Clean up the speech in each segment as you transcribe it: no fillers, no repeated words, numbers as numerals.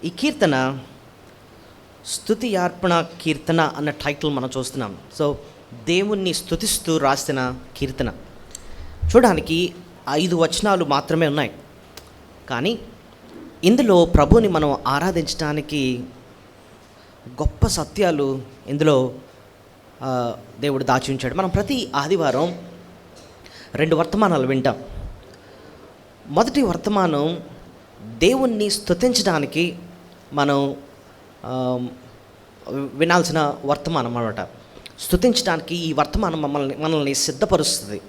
ఈ కీర్తన స్తుతి అర్పణ కీర్తన అన్న టైటిల్ మనం చూస్తున్నాం. సో దేవుణ్ణి స్తుతిస్తూ రాసిన కీర్తన. చూడడానికి 5 వచనాలు మాత్రమే ఉన్నాయి, కానీ ఇందులో ప్రభుని మనం ఆరాధించడానికి గొప్ప సత్యాలు ఇందులో దేవుడు దాచి ఉంచాడు. మనం ప్రతి ఆదివారం 2 వర్తమానాలు వింటాం. మొదటి వర్తమానం దేవుణ్ణి స్తుతించడానికి మనం వినాల్సిన వర్తమానం అన్నమాట. స్తుతించడానికి ఈ వర్తమానం మనల్ని సిద్ధపరుస్తుంది.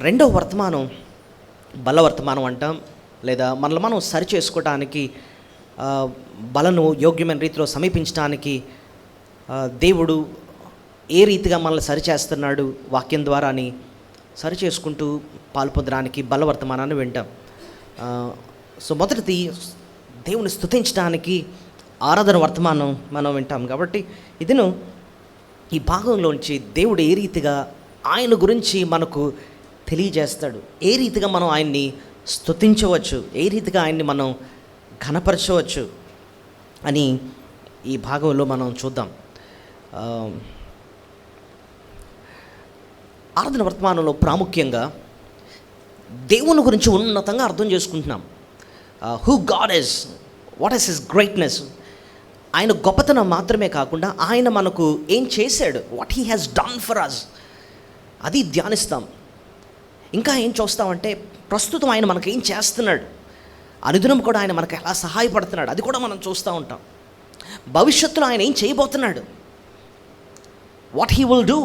రెండవ వర్తమానం బల వర్తమానం అంటాం, లేదా మనల్ని మనం సరి చేసుకోవడానికి, బలను యోగ్యమైన రీతిలో సమీపించడానికి దేవుడు ఏ రీతిగా మనల్ని సరిచేస్తున్నాడు వాక్యం ద్వారా అని సరి చేసుకుంటూ పాల్పొందడానికి బలవర్తమానాన్ని వింటాం. సో మొదటిది దేవుని స్తుతించడానికి ఆరాధన వర్తమానం మనం వింటాం. కాబట్టి ఇదిను ఈ భాగంలోంచి దేవుడు ఏ రీతిగా ఆయన గురించి మనకు తెలియజేస్తాడు, ఏ రీతిగా మనం ఆయన్ని స్తుతించవచ్చు, ఏ రీతిగా ఆయన్ని మనం ఘనపరచవచ్చు అని ఈ భాగంలో మనం చూద్దాం. ఆరాధన వర్తమానంలో ప్రాముఖ్యంగా దేవుని గురించి ఉన్నతంగా అర్థం చేసుకుంటున్నాం. Who God is, what is his greatness, ఆయన గొప్పతనం మాత్రమే కాకుండా ఆయన మనకు ఏం చేశాడు, what he has done for us, అది ధ్యానిస్తాం. ఇంకా ఏం చూస్తామంటే ప్రస్తుతం ఆయన మనకు ఏం చేస్తున్నాడు, అనుదినం కూడా ఆయన మనకు ఎలా సహాయపడుతున్నాడు, అది కూడా మనం చూస్తూ ఉంటాం. భవిష్యత్తులో ఆయన ఏం చేయబోతున్నాడు, వాట్ హీ విల్ డూ,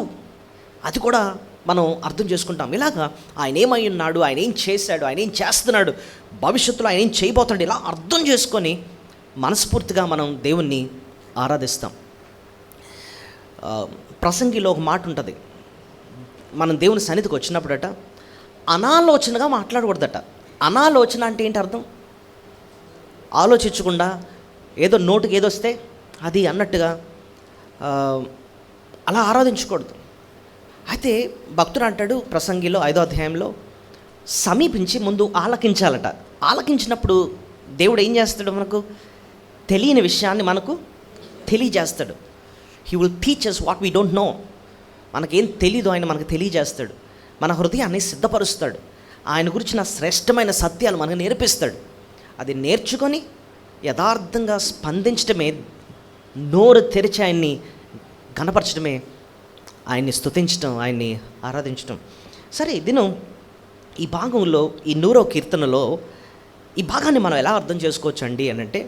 అది కూడా మనం అర్థం చేసుకుంటాం. ఇలాగా ఆయన ఏమై ఉన్నాడు, ఆయన ఏం చేశాడు, ఆయన ఏం చేస్తున్నాడు, భవిష్యత్తులో ఆయన ఏం చేయబోతున్నాడు, ఇలా అర్థం చేసుకొని మనస్ఫూర్తిగా మనం దేవుణ్ణి ఆరాధిస్తాం. ప్రసంగిలో ఒక మాట ఉంటుంది, మనం దేవుని సన్నిధికి వచ్చినప్పుడట అనాలోచనగా మాట్లాడకూడదట. అనాలోచన అంటే ఏంటి అర్థం? ఆలోచించకుండా ఏదో నోటికి ఏదొస్తే అది అన్నట్టుగా అలా ఆరాధించకూడదు. అయితే భక్తుడు అంటాడు ప్రసంగిలో 5వ అధ్యాయంలో, సమీపించి ముందు ఆలకించాలట. ఆలకించినప్పుడు దేవుడు ఏం చేస్తాడు, మనకు తెలియని విషయాన్ని మనకు తెలియజేస్తాడు. He will teach us what we don't know. మనకేం తెలీదు ఆయన మనకు తెలియజేస్తాడు, మన హృదయాన్ని సిద్ధపరుస్తాడు, ఆయన గురించిన శ్రేష్టమైన సత్యాలు మనకు నేర్పిస్తాడు. అది నేర్చుకొని యథార్థంగా స్పందించడమే, నోరు తెరిచి ఆయన్ని ఘనపరచడమే ఆయన్ని స్తుతించడం, ఆయన్ని ఆరాధించడం. సరే, దినం ఈ భాగంలో ఈ 100వ కీర్తనలో ఈ భాగాన్ని మనం ఎలా అర్థం చేసుకోవచ్చు అండి అని అంటే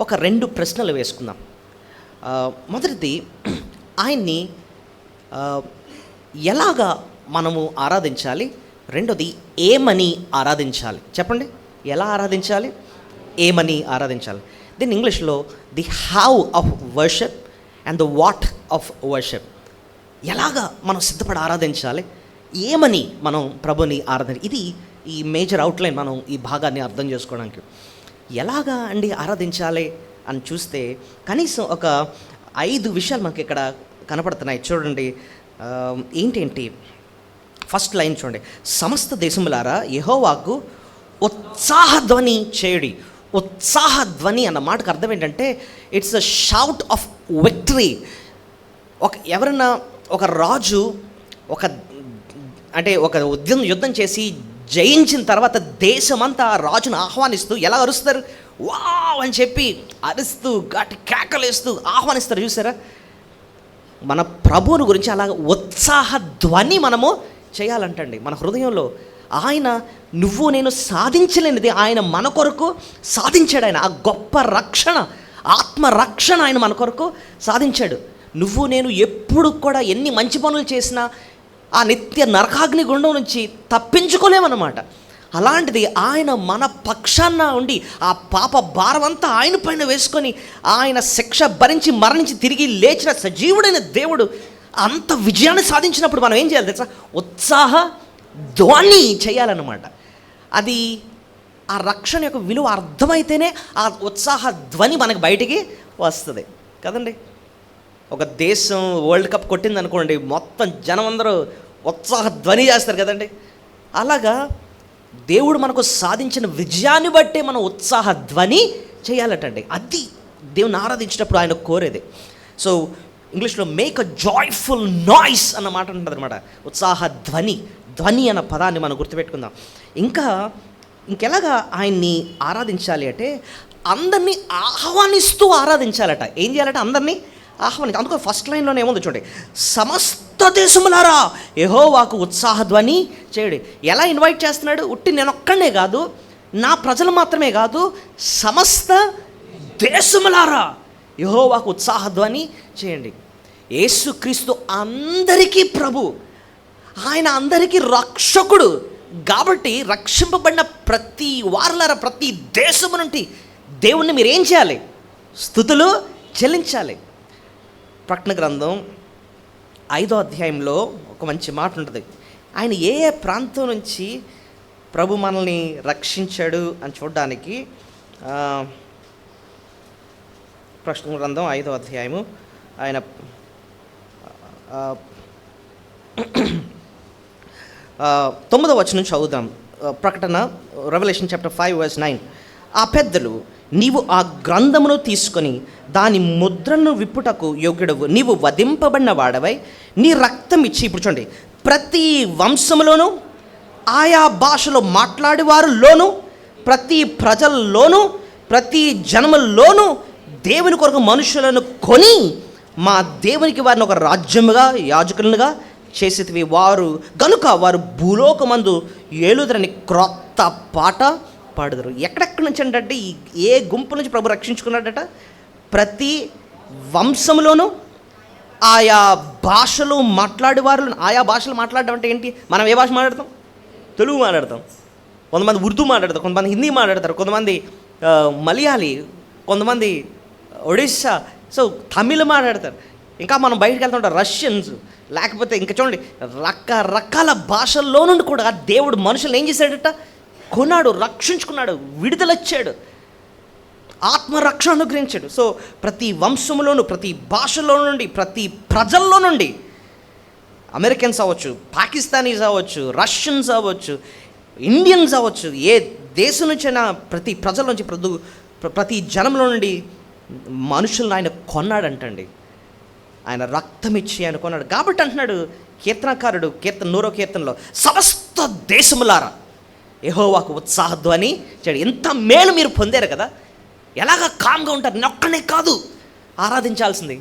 ఒక 2 ప్రశ్నలు వేసుకుందాం. మొదటిది, ఆయన్ని ఎలాగా మనము ఆరాధించాలి, రెండోది ఏమని ఆరాధించాలి. చెప్పండి, ఎలా ఆరాధించాలి, ఏమని ఆరాధించాలి. దీన్ని ఇంగ్లీష్లో the how of worship and the what of worship. ఎలాగా మనం సిద్ధపడి ఆరాధించాలి, ఏమని మనం ప్రభుని ఆరాధించాలి. ఇది ఈ మేజర్ అవుట్లైన్ మనం ఈ భాగాన్ని అర్థం చేసుకోవడానికి. ఎలాగా అండి ఆరాధించాలి అని చూస్తే కనీసం ఒక 5 విషయాలు మనకి ఇక్కడ కనపడుతున్నాయి. చూడండి, ఏంటేంటి. ఫస్ట్ లైన్ చూడండి, సమస్త దేశములారా యెహోవాకు ఉత్సాహధ్వని చేయుడి. ఉత్సాహధ్వని అన్న మాటకు అర్థం ఏంటంటే it's a shout of victory. ఎవరన్నా ఒక రాజు ఒక యుద్ధం చేసి జయించిన తర్వాత దేశమంతా రాజును ఆహ్వానిస్తూ ఎలా అరుస్తారు, వావ్ అని చెప్పి అరుస్తూ గట్టి కేకలేస్తూ ఆహ్వానిస్తారు. చూసారా, మన ప్రభువుని గురించి అలాగ ఉత్సాహ ధ్వని మనము చేయాలంటండి. మన హృదయంలో ఆయన నువ్వు నేను సాధించలేనిది ఆయన మన కొరకు సాధించాడు. ఆయన ఆ గొప్ప రక్షణ, ఆత్మరక్షణ ఆయన మన కొరకు సాధించాడు. నువ్వు నేను ఎప్పుడు కూడా ఎన్ని మంచి పనులు చేసినా ఆ నిత్య నరకాగ్ని గుండం నుంచి తప్పించుకోలేమన్నమాట. అలాంటిది ఆయన మన పక్షాన ఉండి ఆ పాప భారం అంతా ఆయన పైన వేసుకొని ఆయన శిక్ష భరించి మరణించి తిరిగి లేచిన సజీవుడైన దేవుడు అంత విజయాన్ని సాధించినప్పుడు మనం ఏం చేయాలి తెలుసా, ఉత్సాహ ధ్వని చేయాలన్నమాట. అది ఆ రక్షణ యొక్క విలువ అర్థమైతేనే ఆ ఉత్సాహ ధ్వని మనకు బయటికి వస్తుంది కదండి. ఒక దేశం వరల్డ్ కప్ కొట్టింది అనుకోండి, మొత్తం జనం అందరూ ఉత్సాహ ధ్వని చేస్తారు కదండి. అలాగా దేవుడు మనకు సాధించిన విజయాన్ని బట్టే మనం ఉత్సాహ ధ్వని చేయాలటండి. అది దేవుని ఆరాధించేటప్పుడు ఆయన కోరేది. సో ఇంగ్లీష్లో మేక్ అ జాయ్ఫుల్ నాయిస్ అన్న మాట ఉంటుంది అనమాట. ఉత్సాహ ధ్వని, ధ్వని అన్న పదాన్ని మనం గుర్తుపెట్టుకుందాం. ఇంకెలాగా ఆయన్ని ఆరాధించాలి అంటే అందరినీ ఆహ్వానిస్తూ ఆరాధించాలట. ఏం చేయాలట? అందరినీ ఆహ్వానించాలి. అందుకో ఫస్ట్ లైన్లోనే ఏముంది చూడండి, సమస్త దేశములారా యెహోవాకు ఉత్సాహ ధ్వని చేయడి. ఎలా ఇన్వైట్ చేస్తున్నాడు? ఉట్టి నేను ఒక్కడే కాదు, నా ప్రజలు మాత్రమే కాదు, సమస్త దేశములారా యెహోవాకు ఉత్సాహ ధ్వని చేయండి. యేసుక్రీస్తు అందరికీ ప్రభు, ఆయన అందరికీ రక్షకుడు. కాబట్టి రక్షింపబడిన ప్రతి వారలారా, ప్రతి దేశము నుండి దేవుణ్ణి మీరు ఏం చేయాలి? స్తుతులు చెల్లించాలి. ప్రకటన గ్రంథం 5వ అధ్యాయంలో ఒక మంచి మాట ఉంటుంది. ఆయన ఏ ఏ ప్రాంతం నుంచి ప్రభు మనల్ని రక్షించాడు అని చూడడానికి ప్రకటన గ్రంథం 5వ అధ్యాయము ఆయన 9వ వచనం చదువుదాం. ప్రకటన రెవల్యూషన్ చాప్టర్ 5:9. ఆ పెద్దలు, నీవు ఆ గ్రంథమును తీసుకొని దాని ముద్రను విప్పుటకు యోగ్యుడవు, నీవు వధింపబడిన వాడవై నీ రక్తం ఇచ్చి, ఇప్పుడు చూడండి, ప్రతి వంశములోను ఆయా భాషలో మాట్లాడేవారిలోను ప్రతి ప్రజల్లోనూ ప్రతి జనముల్లోనూ దేవుని కొరకు మనుషులను కొని మా దేవునికి వారిని ఒక రాజ్యముగా యాజకులుగా చేసేవి. వారు గనుక వారు భూలోకమందు ఏలుదరని క్రొత్త పాట పాడుదరు. ఎక్కడెక్కడి నుంచి అంటే ఏ గుంపు నుంచి ప్రభు రక్షించుకున్నాడట? ప్రతి వంశంలోనూ ఆయా భాషలు మాట్లాడేవారు. ఆయా భాషలు మాట్లాడడం అంటే ఏంటి? మనం ఏ భాష మాట్లాడతాం? తెలుగు మాట్లాడతాం, కొంతమంది ఉర్దూ మాట్లాడతారు, కొంతమంది హిందీ మాట్లాడతారు, కొంతమంది మలయాళీ, కొంతమంది ఒడిస్సా, సో తమిళ్ మాట్లాడతారు. ఇంకా మనం బయటకు వెళ్తుంటాం రష్యన్స్, లేకపోతే ఇంకా చూడండి రకరకాల భాషల్లో నుండి కూడా దేవుడు మనుషులు ఏం చేశాడట? కొన్నాడు, రక్షించుకున్నాడు, విడుదలచ్చాడు, ఆత్మరక్షణ అనుగ్రహించాడు. సో ప్రతి వంశంలోనూ ప్రతి భాషలో నుండి ప్రతి ప్రజల్లో నుండి, అమెరికన్స్ అవ్వచ్చు, పాకిస్తానీస్ అవ్వచ్చు, రష్యన్స్ అవ్వచ్చు, ఇండియన్స్ అవ్వచ్చు, ఏ దేశం నుంచైనా ప్రతి ప్రజల నుంచి ప్రతి జనంలో నుండి మనుషులను ఆయన కొన్నాడంటండి. ఆయన రక్తం ఇచ్చి ఆయన కొన్నాడు. కాబట్టి అంటున్నాడు కీర్తనకారుడు 100వ కీర్తనలో, సమస్త దేశములారా యెహోవాకు ఉత్సాహధ్వని చేయడు. ఎంత మేలు మీరు పొందారు కదా, ఎలాగ కామ్గా ఉంటారు. నొక్కనే కాదు ఆరాధించాల్సింది,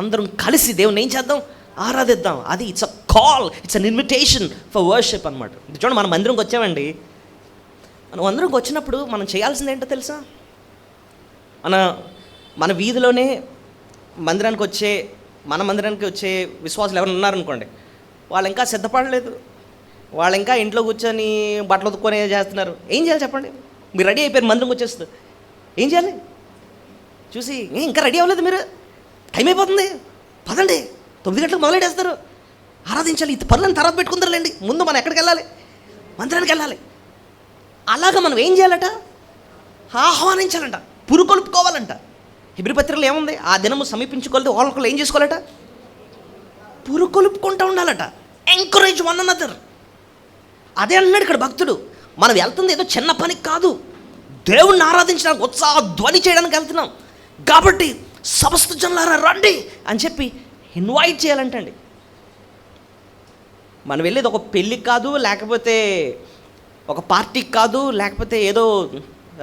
అందరం కలిసి దేవుని ఏం చేద్దాం? ఆరాధిద్దాం. అది it's a call, it's an invitation for worship అనమాట. చూడండి, మనం మందిరంకి వచ్చామండి. మనం అందరంకి వచ్చినప్పుడు మనం చేయాల్సింది ఏంటో తెలుసా? మన వీధిలోనే మందిరానికి వచ్చే విశ్వాసులు ఎవరు ఉన్నారనుకోండి, వాళ్ళు ఇంకా సిద్ధపడలేదు, వాళ్ళు ఇంకా ఇంట్లో కూర్చొని బట్టలు ఉతుక్కొని చేస్తున్నారు. ఏం చేయాలి చెప్పండి? మీరు రెడీ అయిపోయారు, మందిరంకి వచ్చేస్తుంది, ఏం చేయాలి? చూసి ఇంకా రెడీ అవ్వలేదు, మీరు టైం అయిపోతుంది, పదండి, 9 గంటలకు మొదలెట్టేస్తారు, ఆరాధించాలి, ఈ పనులను తర్వాత పెట్టుకుందరులేండి, ముందు మనం ఎక్కడికి వెళ్ళాలి? మందిరానికి వెళ్ళాలి. అలాగా మనం ఏం చేయాలట? ఆహ్వానించాలంట, పురుకొల్పుకోవాలంట. హెబ్రీ పత్రికలో ఏముంది? ఆ దినము సమీపించుకోలేదు వాళ్ళకు ఏం చేసుకోవాలట? పురుకొల్పుకుంటూ ఉండాలట. Encourage one another. అదే అన్నాడు ఇక్కడ భక్తుడు. మనం వెళ్తుంది ఏదో చిన్న పనికి కాదు, దేవుణ్ణి ఆరాధించడానికి ఉత్సాహ ధ్వని చేయడానికి వెళ్తున్నాం. కాబట్టి సమస్త జనులారా రండి అని చెప్పి ఇన్వైట్ చేయాలంటండి. మనం వెళ్ళేది ఒక పెళ్ళికి కాదు, లేకపోతే ఒక పార్టీకి కాదు, లేకపోతే ఏదో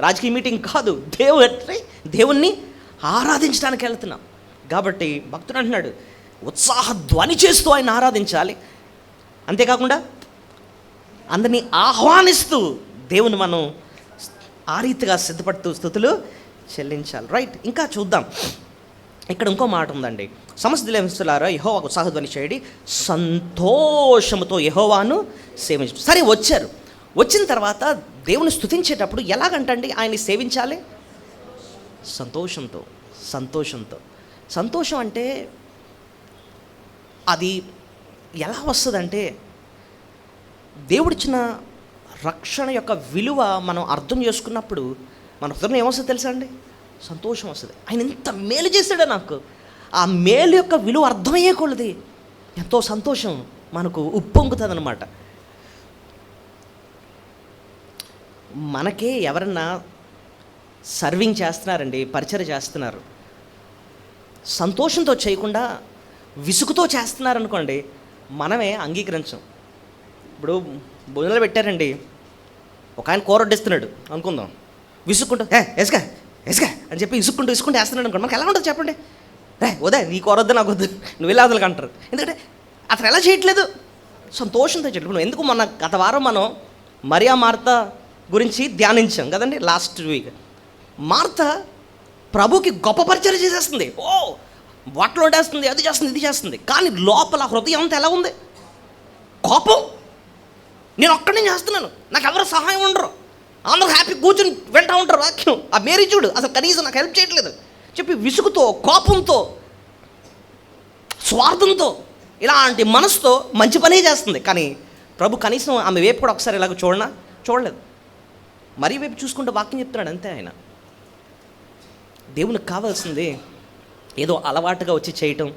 రాజకీయ మీటింగ్ కాదు, దేవుణ్ణి ఆరాధించడానికి వెళ్తున్నాం. కాబట్టి భక్తుడు అంటున్నాడు ఉత్సాహ ధ్వని చేస్తూ ఆయన ఆరాధించాలి. అంతేకాకుండా అందరినీ ఆహ్వానిస్తూ దేవుని మనం ఆ రీతిగా సిద్ధపడుతూ స్తుతులు చెల్లించాలి. రైట్, ఇంకా చూద్దాం. ఇక్కడ ఇంకో మాట ఉందండి. సమస్త దేశములారా యెహోవాకు ఉత్సాహ ధ్వని చేయండి, సంతోషముతో యెహోవాను సేవించు. సరే, వచ్చిన తర్వాత దేవుని స్తుతించేటప్పుడు ఎలాగంటండి ఆయన్ని సేవించాలి? సంతోషంతో. సంతోషం అంటే అది ఎలా వస్తుందంటే, దేవుడిచ్చిన రక్షణ యొక్క విలువ మనం అర్థం చేసుకున్నప్పుడు మన హృదయం ఏమొస్తుంది తెలుసా అండి? సంతోషం వస్తుంది. ఆయన ఎంత మేలు చేశాడో నాకు, ఆ మేలు యొక్క విలువ అర్థమయ్యే కొలది ఎంతో సంతోషం మనకు ఉప్పొంగుతుంది అనమాట. మనకే ఎవరన్నా సర్వింగ్ చేస్తున్నారండి, పరిచర్య చేస్తున్నారు, సంతోషంతో చేయకుండా విసుగుతో చేస్తున్నారనుకోండి, మనమే అంగీకరించం. ఇప్పుడు భోజనాలు పెట్టారండి, ఒక ఆయన కూర వడ్డిస్తున్నాడు అనుకుందాం, విసుక్కుంటూ ఎసుగా ఎసుగా అని చెప్పి ఇసుక్కుంటూ వేస్తున్నాడు అనుకోండి, మనకు ఎలా ఉంటుంది చెప్పండి? వదే నీ కూర వద్దు, నాకు వద్దు, నువ్వు వెళ్ళి అదలకు అంటారు. ఎందుకంటే అతను ఎలా చేయట్లేదు, సంతోషంతో చేయట్లేదు. ఎందుకు గత వారం మనం మరియా మార్త గురించి ధ్యానించాం కదండి, లాస్ట్ వీక్. మార్త ప్రభుకి గొప్ప పరిచయం చేసేస్తుంది, బట్టలు వండేస్తుంది, అది చేస్తుంది, ఇది చేస్తుంది, కానీ లోపల హృదయం అంతా ఎలా ఉంది? కోపం. నేను ఒక్కడే చేస్తున్నాను, నాకు ఎవరు సహాయం ఉండరు, అందరూ హ్యాపీ కూర్చొని వింటూ ఉంటారు వాక్యం, ఆ మేరీ చూడు అసలు కనీసం నాకు హెల్ప్ చేయట్లేదు చెప్పి విసుగుతో, కోపంతో, స్వార్థంతో, ఇలాంటి మనసుతో మంచి పనే చేస్తుంది. కానీ ప్రభు కనీసం ఆమె వైపు కూడా ఒకసారి ఇలాగ చూడలేదు. మరీ వైపు చూసుకుంటూ వాక్యం చెప్తున్నాడు అంతే. ఆయన దేవునికి కావాల్సింది ఏదో అలవాటుగా వచ్చి చేయటం,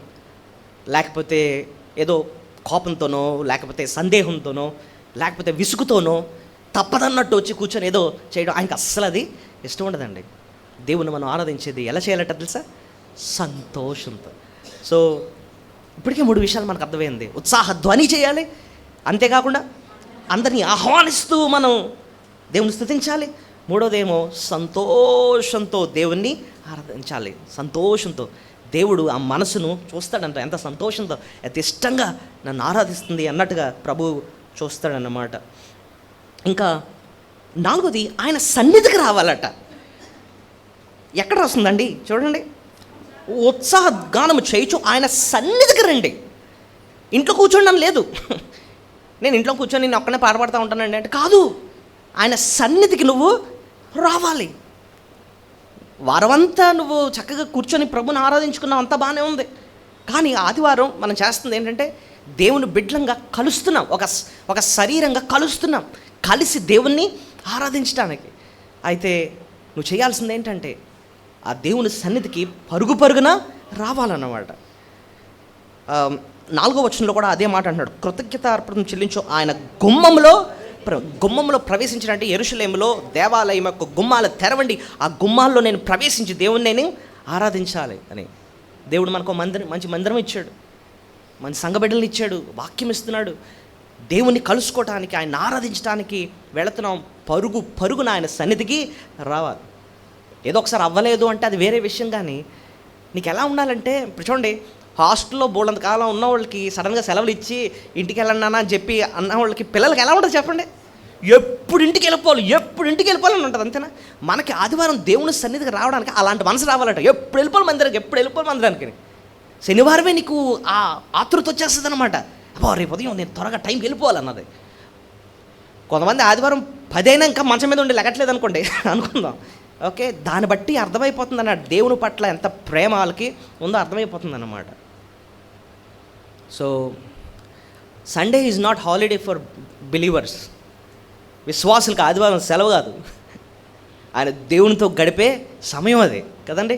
లేకపోతే ఏదో కోపంతోనో, లేకపోతే సందేహంతోనో, లేకపోతే విసుగుతోనో తప్పదన్నట్టు వచ్చి కూర్చొని ఏదో చేయడం ఆయనకి అస్సలు అది ఇష్టం ఉండదండి. దేవుని మనం ఆరాధించేది ఎలా చేయాలంటే తెలుసా? సంతోషంతో. సో ఇప్పటికే 3 విషయాలు మనకు అర్థమైంది. ఉత్సాహ ధ్వని చేయాలి, అంతేకాకుండా అందరినీ ఆహ్వానిస్తూ మనం దేవుని స్తుతించాలి. మూడోదేమో సంతోషంతో దేవుణ్ణి ఆరాధించాలి. సంతోషంతో దేవుడు ఆ మనసును చూస్తాడంట, ఎంత సంతోషంతో, ఎంత ఇష్టంగా నన్ను ఆరాధిస్తుంది అన్నట్టుగా ప్రభు చూస్తాడన్నమాట. ఇంకా 4వది ఆయన సన్నిధికి రావాలట. ఎక్కడ వస్తుందండి చూడండి, ఉత్సాహ గానము చేయొచ్చు ఆయన సన్నిధికి రండి. ఇంట్లో కూర్చోండి అని లేదు, నేను ఇంట్లో కూర్చొని నేను ఒక్కనే పాడపడుతూ ఉంటానండి అంటే కాదు, ఆయన సన్నిధికి నువ్వు రావాలి. వారమంతా నువ్వు చక్కగా కూర్చొని ప్రభుని ఆరాధించుకున్నావు, అంతా బాగానే ఉంది. కానీ ఆదివారం మనం చేస్తుంది ఏంటంటే దేవుని బిడ్డలంగా కలుస్తున్నాం, ఒక శరీరంగా కలుస్తున్నాం, కలిసి దేవుణ్ణి ఆరాధించడానికి. అయితే నువ్వు చేయాల్సింది ఏంటంటే ఆ దేవుని సన్నిధికి పరుగున రావాలన్నమాట. 4వ వచనంలో కూడా అదే మాట అంటున్నాడు, కృతజ్ఞత అర్పణం చెల్లించు ఆయన గుమ్మంలో ప్రవేశించినట్టే యెరూషలేములో దేవాలయం యొక్క గుమ్మాలు తెరవండి, ఆ గుమ్మాల్లో నేను ప్రవేశించి దేవుని నేను ఆరాధించాలి అని. దేవుడు మనకు మంచి మందిరం ఇచ్చాడు, మంచి సంఘబిడ్డలను ఇచ్చాడు, వాక్యం ఇస్తున్నాడు. దేవుణ్ణి కలుసుకోవటానికి, ఆయన ఆరాధించడానికి వెళుతున్నాం. పరుగున ఆయన సన్నిధికి రావాలి. ఏదో ఒకసారి అవ్వలేదు అంటే అది వేరే విషయం. కానీ నీకు ఎలా ఉండాలంటే, ఇప్పుడు చూడండి, హాస్టల్లో బోల్డంత కాలం ఉన్న వాళ్ళకి సడన్గా సెలవులు ఇచ్చి ఇంటికి వెళ్ళండి అని చెప్పి అన్న వాళ్ళకి పిల్లలకి ఎలా ఉంటుంది చెప్పండి? ఎప్పుడు ఇంటికి వెళ్ళిపోవాలని ఉంటుంది, అంతేనా? మనకి ఆదివారం దేవుని సన్నిధికి రావడానికి అలాంటి మనసు రావాలట. ఎప్పుడు వెళ్ళిపోవాలి మందిరానికి. శనివారమే నీకు ఆ ఆతృత వచ్చేస్తుంది అనమాట. రేపు ఉదయం నేను త్వరగా టైంకి వెళ్ళిపోవాలన్నది. కొంతమంది ఆదివారం 10 అయినా ఇంకా మంచం మీద ఉండి లెగట్లేదు అనుకోండి, అనుకుందాం, ఓకే, దాన్ని బట్టి అర్థమైపోతుంది అన్నమాట దేవుని పట్ల ఎంత ప్రేమ వాళ్ళకి ఉందో అర్థమైపోతుంది అన్నమాట. So Sunday is not holiday for believers. విశ్వాసులకు ఆదివారం సెలవు కాదు, ఆయన దేవునితో గడిపే సమయం అది కదండి.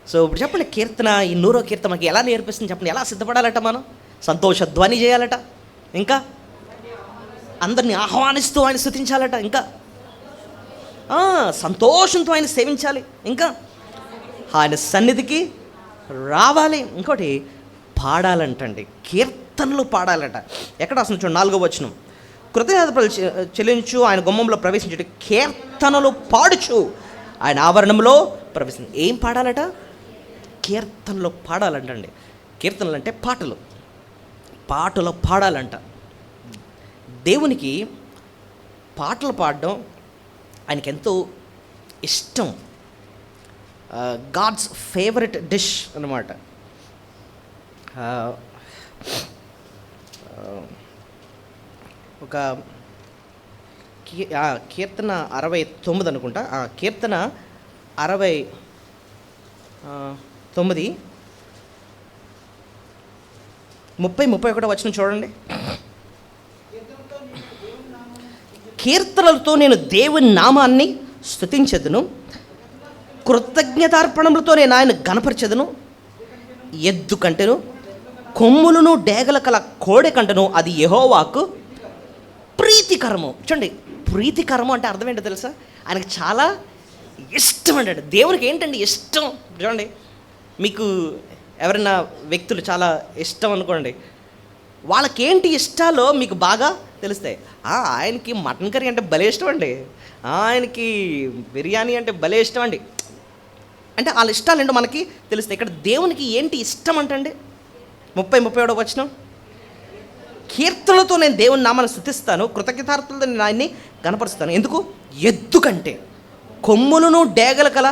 సో ఇప్పుడు చెప్పండి, కీర్తన, ఈ 100వ కీర్తన మనకి ఎలా నేర్పిస్తుంది చెప్పండి? ఎలా సిద్ధపడాలట? మనం సంతోష ధ్వని చేయాలట, ఇంకా అందరినీ ఆహ్వానిస్తూ ఆయన స్తుతించాలట, ఇంకా సంతోషంతో ఆయన సేవించాలి, ఇంకా ఆయన సన్నిధికి రావాలి, ఇంకోటి పాడాలంటండి, కీర్తనలు పాడాలట. ఎక్కడ అసలు చూడండి 4వ వచనం, కృతజ్ఞతలు చెల్లించు ఆయన గుమ్మంలో ప్రవేశించు, కీర్తనలు పాడుచు ఆయన ఆవరణంలో ప్రవేశించు. ఏం పాడాలట? కీర్తనలు పాడాలంటండి. కీర్తనలు అంటే పాటలు పాడాలంట. దేవునికి పాటలు పాడడం ఆయనకి ఎంతో ఇష్టం. గాడ్స్ ఫేవరెట్ డిష్ అన్నమాట. ఒక కీర్తన 69 అనుకుంటా, కీర్తన 69 30-31 వచనం చూడండి. కీర్తనలతో నేను దేవుని నామాన్ని స్తుతించెదను, కృతజ్ఞతార్పణములతో నేను ఆయన గణపరచెదను. ఎద్దు కంటెను, కొమ్ములను డేగల కల కోడె కంటెను, అది యెహోవాకు ప్రీతికరము. చూడండి, ప్రీతికరము అంటే అర్థం ఏంటో తెలుసా? ఆయనకు చాలా ఇష్టం అంటాడు. దేవునికి ఏంటండి ఇష్టం? చూడండి, మీకు ఎవరైనా వ్యక్తులు చాలా ఇష్టం అనుకోండి, వాళ్ళకేంటి ఇష్టాలో మీకు బాగా తెలుస్తాయి. ఆయనకి మటన్ కర్రీ అంటే భలే ఇష్టం అండి, ఆయనకి బిర్యానీ అంటే భలే ఇష్టం అండి, అంటే వాళ్ళ ఇష్టాలు ఏంటో మనకి తెలుస్తాయి. ఇక్కడ దేవునికి ఏంటి ఇష్టం అంటండి? 31వ వచనం, కీర్తనలతో నేను దేవుని నామాన్ని స్తుతిస్తాను, కృతజ్ఞతార్థులతో నేను ఆయన్ని కనపరుస్తాను. ఎందుకు? ఎద్దు కంటే, కొమ్ములను డేగల కల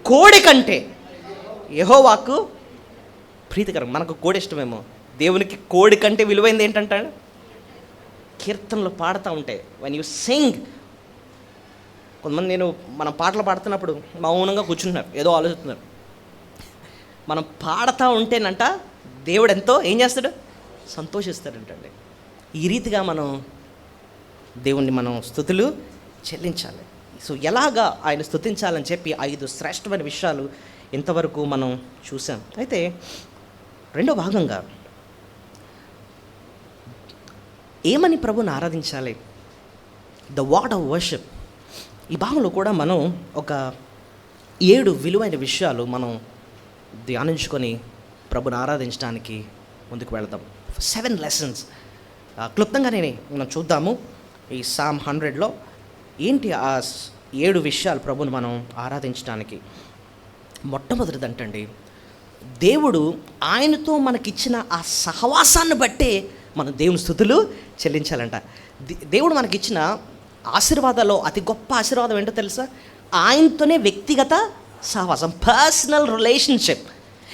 కోడి కంటే యెహోవాకు ప్రీతికరం. మనకు కోడి ఇష్టమేమో, దేవునికి కోడి కంటే విలువైంది ఏంటంటాడు? కీర్తనలు పాడుతూ ఉంటే, వెన్ యూ సింగ్. కొంతమంది మనం పాటలు పాడుతున్నప్పుడు మౌనంగా కూర్చుంటున్నారు, ఏదో ఆలోచిస్తున్నారు. మనం పాడుతూ ఉంటేనంట దేవుడు ఎంతో ఏం చేస్తాడు? సంతోషిస్తాడంటండి. ఈ రీతిగా మనం దేవుణ్ణి మనం స్తుతులు చెల్లించాలి. సో ఎలాగా ఆయన స్తుతించాలని చెప్పి 5 శ్రేష్టమైన విషయాలు ఇంతవరకు మనం చూసాం. అయితే రెండో భాగంగా ఏమని ప్రభుని ఆరాధించాలి, ద వాట్ ఆఫ్ వర్షిప్. ఈ భాగంలో కూడా మనం ఒక 7 విలువైన విషయాలు మనం ధ్యానించుకొని ప్రభుని ఆరాధించడానికి ముందుకు వెళదాం. 7 లెసన్స్ క్లుప్తంగానే మనం చూద్దాము. ఈ సామ్ 100లో ఏంటి ఆ 7 విషయాలు ప్రభుని మనం ఆరాధించడానికి. మొట్టమొదటిదంటండి, దేవుడు ఆయనతో మనకిచ్చిన ఆ సహవాసాన్ని బట్టే మనం దేవుని స్తుతులు చెల్లించాలంట. దేవుడు మనకిచ్చిన ఆశీర్వాదాల్లో అతి గొప్ప ఆశీర్వాదం ఏంటో తెలుసా? ఆయనతోనే వ్యక్తిగత సహవాసం, పర్సనల్ రిలేషన్షిప్.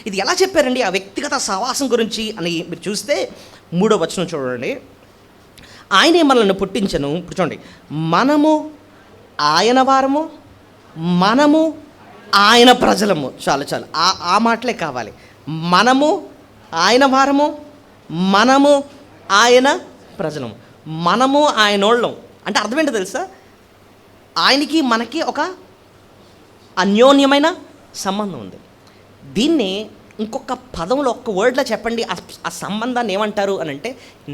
ఇది ఎలా చెప్పారండి ఆ వ్యక్తిగత సహవాసం గురించి అని మీరు చూస్తే 3వ వచనం చూడండి. ఆయనే మనల్ని పుట్టించను. ఇప్పుడు చూడండి, మనము ఆయన వారము, మనము ఆయన ప్రజలము. చాలు ఆ మాటలే కావాలి. మనము ఆయన వారము, మనము ఆయన ప్రజలము, మనము ఆయనోళ్ళం. అంటే అర్థం ఏంటో తెలుసా? ఆయనకి మనకి ఒక అన్యోన్యమైన సంబంధం ఉంది. దీన్ని ఇంకొక పదంలో, ఒక్క వర్డ్లో చెప్పండి ఆ సంబంధాన్ని ఏమంటారు అని అంటే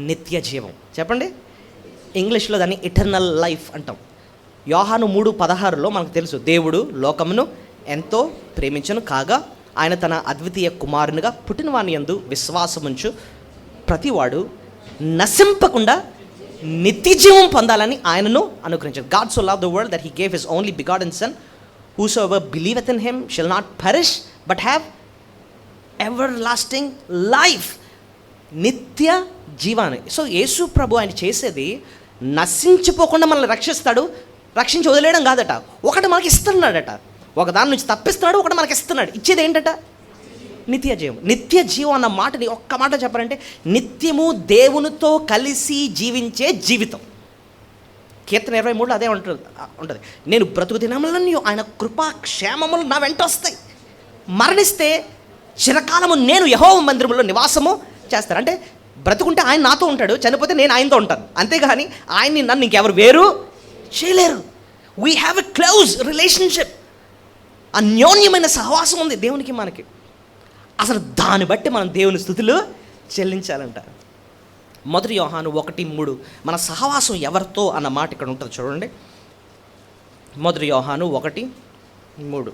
నిత్య జీవం. చెప్పండి. ఇంగ్లీష్లో దాన్ని ఇటర్నల్ లైఫ్ అంటాం. యోహాను 3:16లో మనకు తెలుసు, దేవుడు లోకమును ఎంతో ప్రేమించను కాగా ఆయన తన అద్వితీయ కుమారునిగా పుట్టిన వాని యందు విశ్వాసముంచు ప్రతివాడు నశింపకుండా నిత్య జీవం పొందాలని ఆయనను అనుగ్రహించాడు. God so loved the world that he gave his only begotten son, whosoever believeth in him shall not perish but have everlasting life. నిత్య జీవాన్ని. సో యేసు ప్రభు ఆయన చేసేది నశించిపోకుండా మనల్ని రక్షిస్తాడు. రక్షించి వదిలేయడం కాదట, ఒకటి మనకి ఇస్తున్నాడట. ఒక దాని నుంచి తప్పిస్తున్నాడు, ఒకటి మనకి ఇస్తున్నాడు. ఇచ్చేది ఏంటట? నిత్య జీవం. నిత్య జీవం అన్న మాటని ఒక్క మాట చెప్పాలంటే నిత్యము దేవునితో కలిసి జీవించే జీవితం. కీర్తన 23లో అదే ఉంటుంది. నేను బ్రతుకు దినములన్నీ ఆయన కృపా క్షేమములు నా వెంట వస్తాయి. మరణిస్తే చిరకాలము నేను యెహోవా మందిరములో నివాసము చేస్తాను. అంటే బ్రతుకుంటే ఆయన నాతో ఉంటాడు, చనిపోతే నేను ఆయనతో ఉంటాను. అంతేగాని ఆయన్ని నన్ను ఇంకెవరు వేరు చేయలేరు. We have a close relationship. అన్యోన్యమైన సహవాసం ఉంది దేవునికి మనకి. అసలు దాన్ని బట్టి మనం దేవుని స్తుతులు చెల్లించాలంట. 1 యోహాను 1:3 మన సహవాసం ఎవరితో అన్న మాట ఇక్కడ ఉంటుంది చూడండి. 1 యోహాను 1:3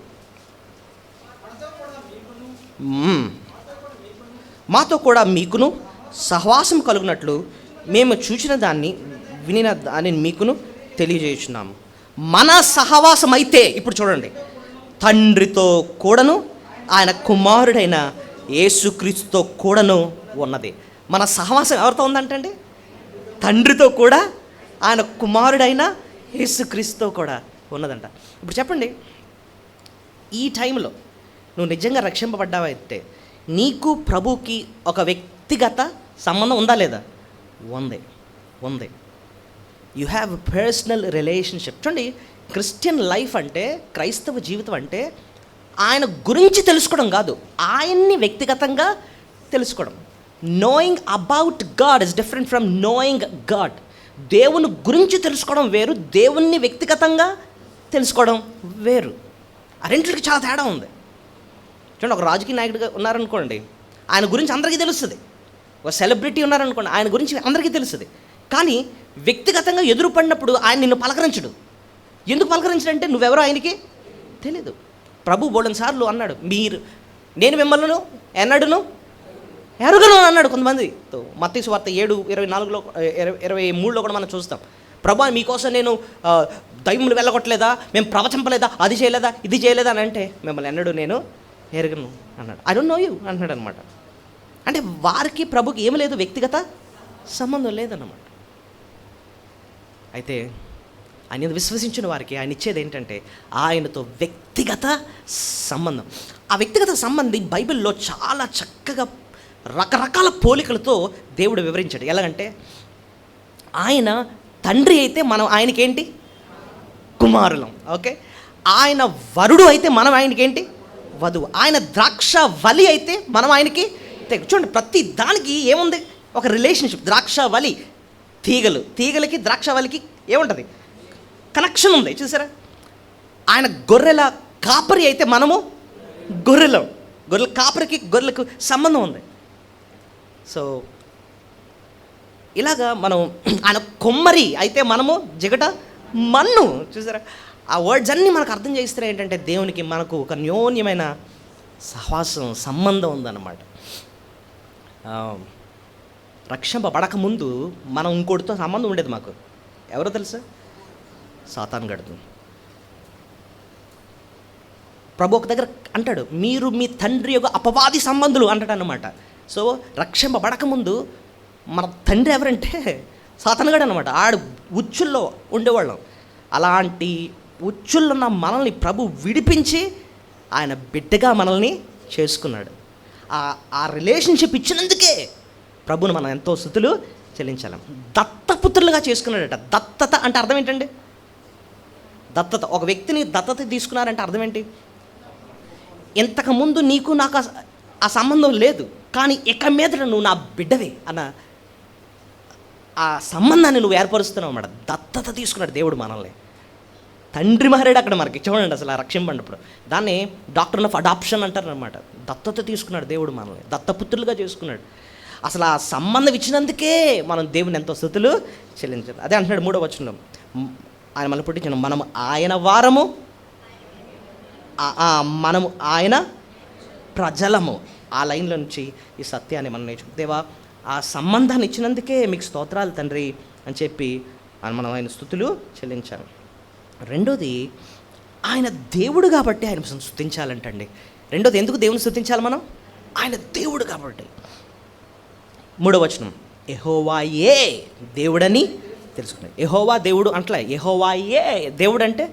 మాతో కూడా మీకును సహవాసం కలుగునట్లు మేము చూచిన దాన్ని వినిన దానిని మీకును తెలియజేయుచున్నాము. మన సహవాసం అయితే ఇప్పుడు చూడండి, తండ్రితో కూడాను ఆయన కుమారుడైన యేసుక్రీస్తుతో కూడాను ఉన్నది. మన సహవాసం ఎవరితో ఉందంటండి? తండ్రితో కూడా ఆయన కుమారుడైన యేసుక్రీస్తుతో కూడా ఉన్నదంట. ఇప్పుడు చెప్పండి, ఈ టైంలో నువ్వు నిజంగా రక్షింపబడ్డావైతే నీకు ప్రభుకి ఒక వ్యక్తిగత సంబంధం ఉందా లేదా? ఉంది. You have personal relationship. చూడండి, క్రిస్టియన్ లైఫ్ అంటే, క్రైస్తవ జీవితం అంటే ఆయన గురించి తెలుసుకోవడం కాదు, ఆయన్ని వ్యక్తిగతంగా తెలుసుకోవడం. Knowing about God is different from knowing God. దేవుని గురించి తెలుసుకోవడం వేరు, దేవుణ్ణి వ్యక్తిగతంగా తెలుసుకోవడం వేరు. ఆ రెండింటికి చాలా తేడా ఉంది. చూడండి, ఒక రాజకీయ నాయకుడిగా ఉన్నారనుకోండి, ఆయన గురించి అందరికీ తెలుస్తుంది. ఒక సెలబ్రిటీ ఉన్నారనుకోండి, ఆయన గురించి అందరికీ తెలుస్తుంది. కానీ వ్యక్తిగతంగా ఎదురుపడినప్పుడు ఆయన నిన్ను పలకరించడు. ఎందుకు పలకరించడంటే నువ్వెవరో ఆయనకి తెలీదు. ప్రభు బోలెడు సార్లు అన్నాడు, నేను మిమ్మల్ని ఎన్నడూను ఎరుగను అన్నాడు కొంతమందితో. మత్తయి సువార్త 7:24 23 కూడా మనం చూస్తాం. ప్రభు మీకోసం నేను దయ్యములు వెళ్ళగొట్టలేదా, మేము ప్రవచింపలేదా, అది చేయలేదా, ఇది చేయలేదా అని అంటే మిమ్మల్ని ఎన్నడూ నేను ఎరగను అన్నాడు. ఐ డోంట్ నో యూ అన్నాడు అనమాట. అంటే వారికి ప్రభుకి ఏమి లేదు, వ్యక్తిగత సంబంధం లేదన్నమాట. అయితే ఆయన విశ్వసించిన వారికి ఆయన ఇచ్చేది ఏంటంటే ఆయనతో వ్యక్తిగత సంబంధం. ఆ వ్యక్తిగత సంబంధి బైబిల్లో చాలా చక్కగా రకరకాల పోలికలతో దేవుడు వివరించాడు. ఎలాగంటే ఆయన తండ్రి అయితే మనం ఆయనకేంటి కుమారులం. ఓకే, ఆయన వరుడు అయితే మనం ఆయనకేంటి వధువు. ఆయన ద్రాక్ష వలి అయితే మనం ఆయనకి చూడండి, ప్రతి దానికి ఏముంది ఒక రిలేషన్షిప్. ద్రాక్ష వలి తీగలకి ద్రాక్ష వలికి ఏముంటుంది, కనెక్షన్ ఉంది చూసారా. ఆయన గొర్రెల కాపరి అయితే మనము గొర్రెల కాపరికి గొర్రెలకు సంబంధం ఉంది. సో ఇలాగా మనం ఆయన కొమ్మరి అయితే మనము జిగట మన్ను చూసారా. ఆ వర్డ్స్ అన్నీ మనకు అర్థం చేయిస్తున్నాయి ఏంటంటే దేవునికి మనకు ఒక అన్యోన్యమైన సహవాసం సంబంధం ఉందన్నమాట. రక్షింపబడక ముందు మనం ఇంకోటితో సంబంధం ఉండేది మాకు. ఎవరో తెలుసా? సాతాను గడుదు. ప్రభు ఒక దగ్గర అంటాడు, మీరు మీ తండ్రి యొక్క అపవాది సంబంధులు అంటాడు అన్నమాట. సో రక్షింపబడక ముందు మన తండ్రి ఎవరంటే సాతానుగాడు అనమాట. ఆడు ఉచ్చుల్లో ఉండేవాళ్ళం. అలాంటి ఉచ్చుల్లో మనల్ని ప్రభు విడిపించి ఆయన బిడ్డగా మనల్ని చేసుకున్నాడు. ఆ రిలేషన్షిప్ ఇచ్చినందుకే ప్రభుని మనం ఎంతో స్తుతులు చెల్లించాలి. దత్తపుత్రులుగా చేసుకున్నాడట. దత్తత అంటే అర్థం ఏంటండి? దత్తత, ఒక వ్యక్తిని దత్తత తీసుకున్నారంటే అర్థం ఏంటి? ఇంతకుముందు నీకు నాకు ఆ సంబంధం లేదు, కానీ ఇక మీద నువ్వు నా బిడ్డవే అన్న ఆ సంబంధాన్ని నువ్వు ఏర్పరుస్తున్నావు అన్నమాట. దత్తత తీసుకున్నాడు దేవుడు మనల్ని. తండ్రి మారాడు అక్కడ మనకి. చూడండి అసలు ఆ రక్షింపడినప్పుడు దాన్ని డాక్టర్ ఆఫ్ అడాప్షన్ అంటారు అనమాట. దత్తత తీసుకున్నాడు దేవుడు మనల్ని, దత్తపుత్రులుగా చేసుకున్నాడు. అసలు ఆ సంబంధం ఇచ్చినందుకే మనం దేవుని ఎంతో స్తుతులు చెల్లించాలి. అదే అంటున్నాడు 3వ వచనంలో, ఆయన మనల్ని పుట్టించిన మనం ఆయన వారము, మనము ఆయన ప్రజలము. ఆ లైన్లో నుంచి ఈ సత్యాన్ని మనం నేర్చుకుంటాం. దేవా, ఆ సంబంధాన్ని ఇచ్చినందుకే మీకు స్తోత్రాలు తండ్రి అని చెప్పి మనం ఆయన స్తుతులు చెల్లించాలి. రెండోది, ఆయన దేవుడు కాబట్టి ఆయన స్తుతించాలంటండి. రెండోది, ఎందుకు దేవుని స్తుతించాలి మనం? ఆయన దేవుడు కాబట్టి. 3వ వచనం, యెహోవాయే దేవుడని తెలుసుకున్నాడు. యెహోవా దేవుడు అంటలే, యెహోవాయే దేవుడు అంటే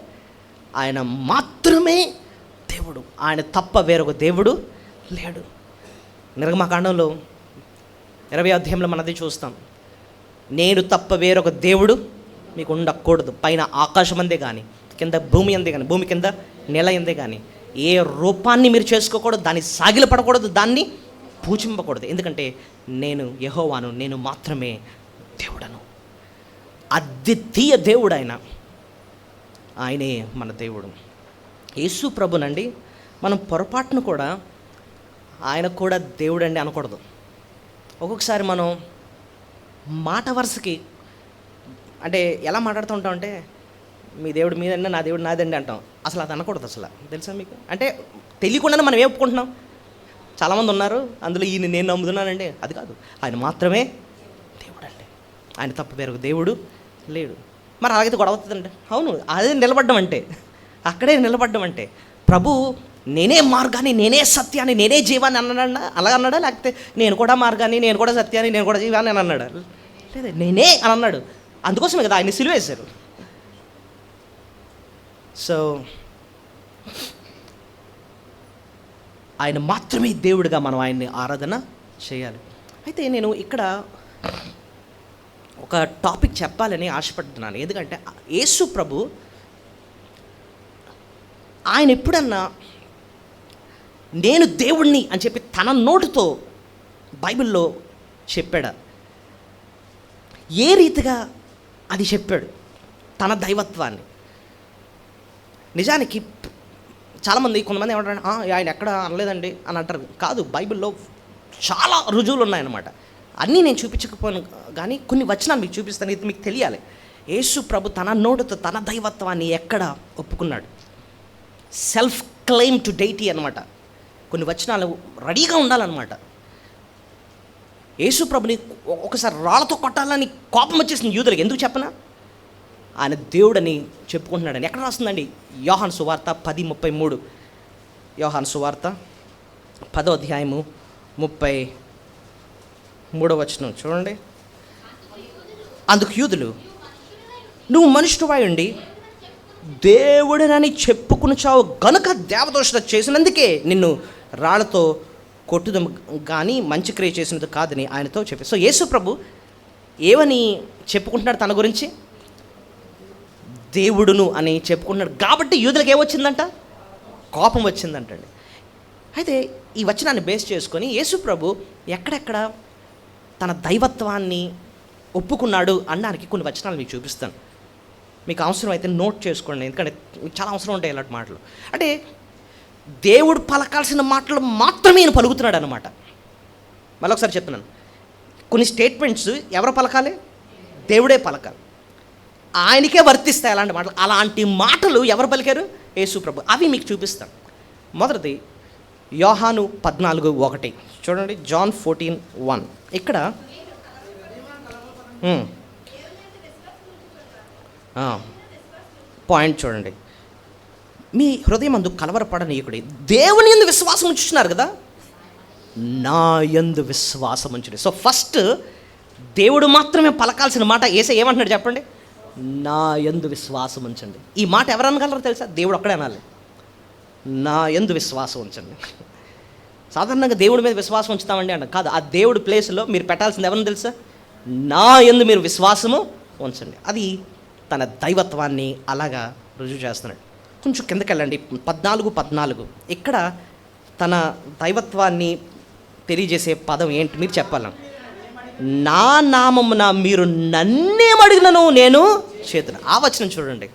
ఆయన మాత్రమే దేవుడు, ఆయన తప్ప వేరొక దేవుడు లేడు. నిర్గమకాండంలో 20వ అధ్యాయంలో మనది చూస్తాం. నేను తప్ప వేరొక దేవుడు మీకు ఉండకూడదు. పైన ఆకాశం అందే కానీ, కింద భూమి అందే కానీ, భూమి కింద నెల అందే కానీ ఏ రూపాన్ని మీరు చేసుకోకూడదు, దాన్ని సాగిలపడకూడదు, దాన్ని పూజింపకూడదు. ఎందుకంటే నేను యెహోవాను, నేను మాత్రమే దేవుడను. అద్వితీయ దేవుడు ఆయన, ఆయనే మన దేవుడు. యేసు ప్రభునండి మనం పొరపాటును కూడా ఆయన కూడా దేవుడు అండి అనకూడదు. ఒక్కొక్కసారి మనం మాట వరుసకి అంటే ఎలా మాట్లాడుతూ ఉంటామంటే మీ దేవుడు మీదండి, నా దేవుడు నాదండి అంటాం. అసలు అది అనకూడదు. అసలు తెలుసా మీకు? అంటే తెలియకుండానే మనం ఏం ఒప్పుకుంటున్నాం. చాలామంది ఉన్నారు అందులో ఈయన నేను నమ్ముతున్నానండి. అది కాదు, ఆయన మాత్రమే దేవుడు అండి, ఆయన తప్ప వేరొక దేవుడు లేడు. మరి అలాగైతే గొడవ అవుతుందండి. అవును, అదే నిలబడ్డం అంటే, అక్కడే నిలబడ్డం అంటే. ప్రభు నేనే మార్గాన్ని, నేనే సత్యాన్ని, నేనే జీవాన్ని అన్నాడా? అలా అన్నాడా? లేకపోతే నేను కూడా మార్గాన్ని, నేను కూడా సత్యాన్ని, నేను కూడా జీవాన్ని అని అన్నాడా? లేదా, నేనే అని అన్నాడు. అందుకోసమే కదా ఆయన సిలువ వేశారు. సో ఆయన మాత్రమే దేవుడిగా మనం ఆయన్ని ఆరాధన చేయాలి. అయితే నేను ఇక్కడ ఒక టాపిక్ చెప్పాలని ఆశపడుతున్నాను. ఎందుకంటే యేసు ప్రభు ఆయన ఎప్పుడన్నా నేను దేవుణ్ణి అని చెప్పి తన నోటితో బైబిల్లో చెప్పాడా? ఏ రీతిగా అది చెప్పాడు తన దైవత్వాన్ని? నిజానికి కొంతమంది ఏమంటారు, ఆయన ఎక్కడ అనలేదండి అని అంటారు. కాదు, బైబిల్లో చాలా రుజువులు ఉన్నాయన్నమాట. అన్నీ నేను చూపించకపోను, కానీ కొన్ని వచనాలు మీకు చూపిస్తాను, ఇది మీకు తెలియాలి. యేసు ప్రభు తన నోటితో తన దైవత్వాన్ని ఎక్కడ ఒప్పుకున్నాడు? సెల్ఫ్ క్లెయిమ్ టు డైటీ అనమాట. కొన్ని వచనాలు రెడీగా ఉండాలన్నమాట. యేసు ప్రభుని ఒకసారి రాళ్ళతో కొట్టాలని కోపం వచ్చేసింది యూదులకు. ఎందుకు చెప్పనా? ఆయన దేవుడని చెప్పుకుంటున్నాడని. ఎక్కడ రాస్తుందండి? యోహాను సువార్త 10:33. యోహాను సువార్త 10వ అధ్యాయము 33వ వచనం చూడండి. అందుకు యూదులు, నువ్వు మనుష్యుడివై ఉండి దేవుడినని చెప్పుకునిచావు గనుక దేవదోషణ చేసినందుకే నిన్ను రాళ్ళతో కొట్టుదం కానీ మంచి క్రియ చేసినది కాదని ఆయనతో చెప్పి. సో యేసు ప్రభు ఏమని చెప్పుకుంటున్నాడు తన గురించి? దేవుడును అని చెప్పుకుంటున్నాడు. కాబట్టి యూదులకు ఏమొచ్చిందంట? కోపం వచ్చిందంటండి. అయితే ఈ వచనాన్ని బేస్ చేసుకొని యేసు ప్రభు ఎక్కడెక్కడ తన దైవత్వాన్ని ఒప్పుకున్నాడు అనడానికి కొన్ని వచనాలు మీకు చూపిస్తాను. మీకు అవసరం అయితే నోట్ చేసుకోండి, ఎందుకంటే మీకు చాలా అవసరం ఉంటాయి ఇలాంటి మాటలు. అంటే దేవుడు పలకాల్సిన మాటలు మాత్రమే ఈయన పలుకుతున్నాడు అనమాట. మళ్ళీ ఒకసారి చెప్తున్నాను, కొన్ని స్టేట్మెంట్స్ ఎవరు పలకాలి? దేవుడే పలకాలి, ఆయనకే వర్తిస్తాయి అలాంటి మాటలు. అలాంటి మాటలు ఎవరు పలికారు? యేసు ప్రభు. అవి మీకు చూపిస్తాను. మొదటిది యోహాను 14:1 చూడండి. జాన్ 14:1 ఇక్కడ పాయింట్ చూడండి. మీ హృదయం అందు కలవరపడనీయకుడి, దేవుని యందు విశ్వాసం ఉంచుతున్నారు కదా, నా యందు విశ్వాసం ఉంచుడి. సో ఫస్ట్ దేవుడు మాత్రమే పలకాల్సిన మాట యేసయ్య ఏమంటున్నాడు చెప్పండి? నా యందు విశ్వాసం ఉంచండి. ఈ మాట ఎవరు అనగలరో తెలుసా? దేవుడు ఒక్కడే అనాలి, నా యందు విశ్వాసం ఉంచండి. సాధారణంగా దేవుడి మీద విశ్వాసం ఉంచుతామండి అంట. కాదు, ఆ దేవుడి ప్లేస్లో మీరు పెట్టాల్సింది ఎవరిని తెలుసా? నా యందు మీరు విశ్వాసము ఉంచండి. అది తన దైవత్వాన్ని అలాగా రుజువు చేస్తున్నాడు. కొంచెం కిందకి వెళ్ళండి, 14:14 ఇక్కడ తన దైవత్వాన్ని తెలియజేసే పదం ఏంటి మీరు చెప్పాల? నా నామమున మీరు నన్నేమడిగినను నేను చేతును. ఆ వచనం చూడండి.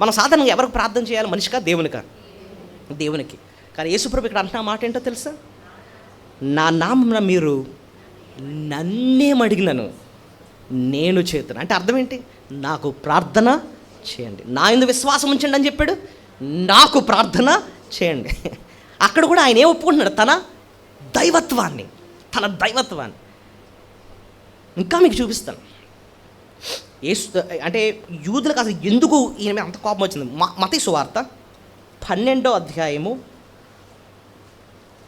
మనం సాధారణంగా ఎవరికి ప్రార్థన చేయాలి? మనిషికా దేవునికా? దేవునికి. కానీ యేసుప్రభు ఇక్కడ అంటున్న మాట ఏంటో తెలుసా? నా నామమున మీరు నన్నేమడిగినను నేను చేతును. అంటే అర్థం ఏంటి? నాకు ప్రార్థన చేయండి, నా యందు విశ్వాసం ఉంచండి అని చెప్పాడు. నాకు ప్రార్థన చేయండి. అక్కడ కూడా ఆయన ఏం ఒప్పుకుంటున్నాడు? తన దైవత్వాన్ని. ఇంకా మీకు చూపిస్తాను. అంటే యూదులకు అసలు ఎందుకు ఈయన మీద అంత కోపం వచ్చింది? మత్తయి సువార్త 12వ అధ్యాయము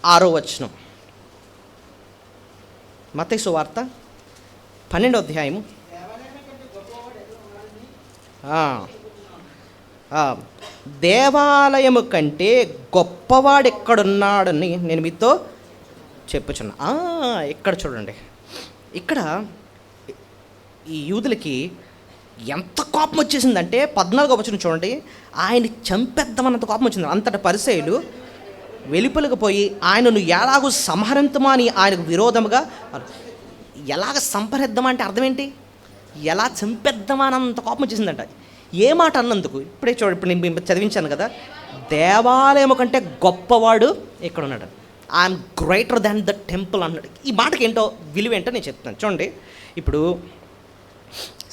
6వ వచనం. మత్తయి సువార్త 12వ అధ్యాయము దేవాలయము కంటే గొప్పవాడు ఎక్కడున్నాడని నేను మీతో చెప్పుచున్నా. ఇక్కడ చూడండి, ఇక్కడ ఈ యూదులకి ఎంత కోపం వచ్చేసిందంటే 14వ వచనం చూడండి. ఆయన చంపేద్దామన్నంత కోపం వచ్చింది. అంతటి పరిసయ్యులు వెలుపలకు పోయి ఆయనను ఎలాగూ సంహరించమా అని ఆయనకు విరోధముగా. ఎలాగ సంహరిద్దామా అంటే అర్థం ఏంటి? ఎలా చంపేద్దామా అన్నంత కోపం వచ్చేసిందంట. ఏ మాట అన్నందుకు? ఇప్పుడే చూడండి, ఇప్పుడు నేను చదివించాను కదా, దేవాలయం కంటే గొప్పవాడు ఇక్కడ ఉన్నాడు, I'm greater than the temple అన్నాడు. ఈ మాటకి ఏంటో విలువ ఏంటో నేను చెప్తాను చూడండి. ఇప్పుడు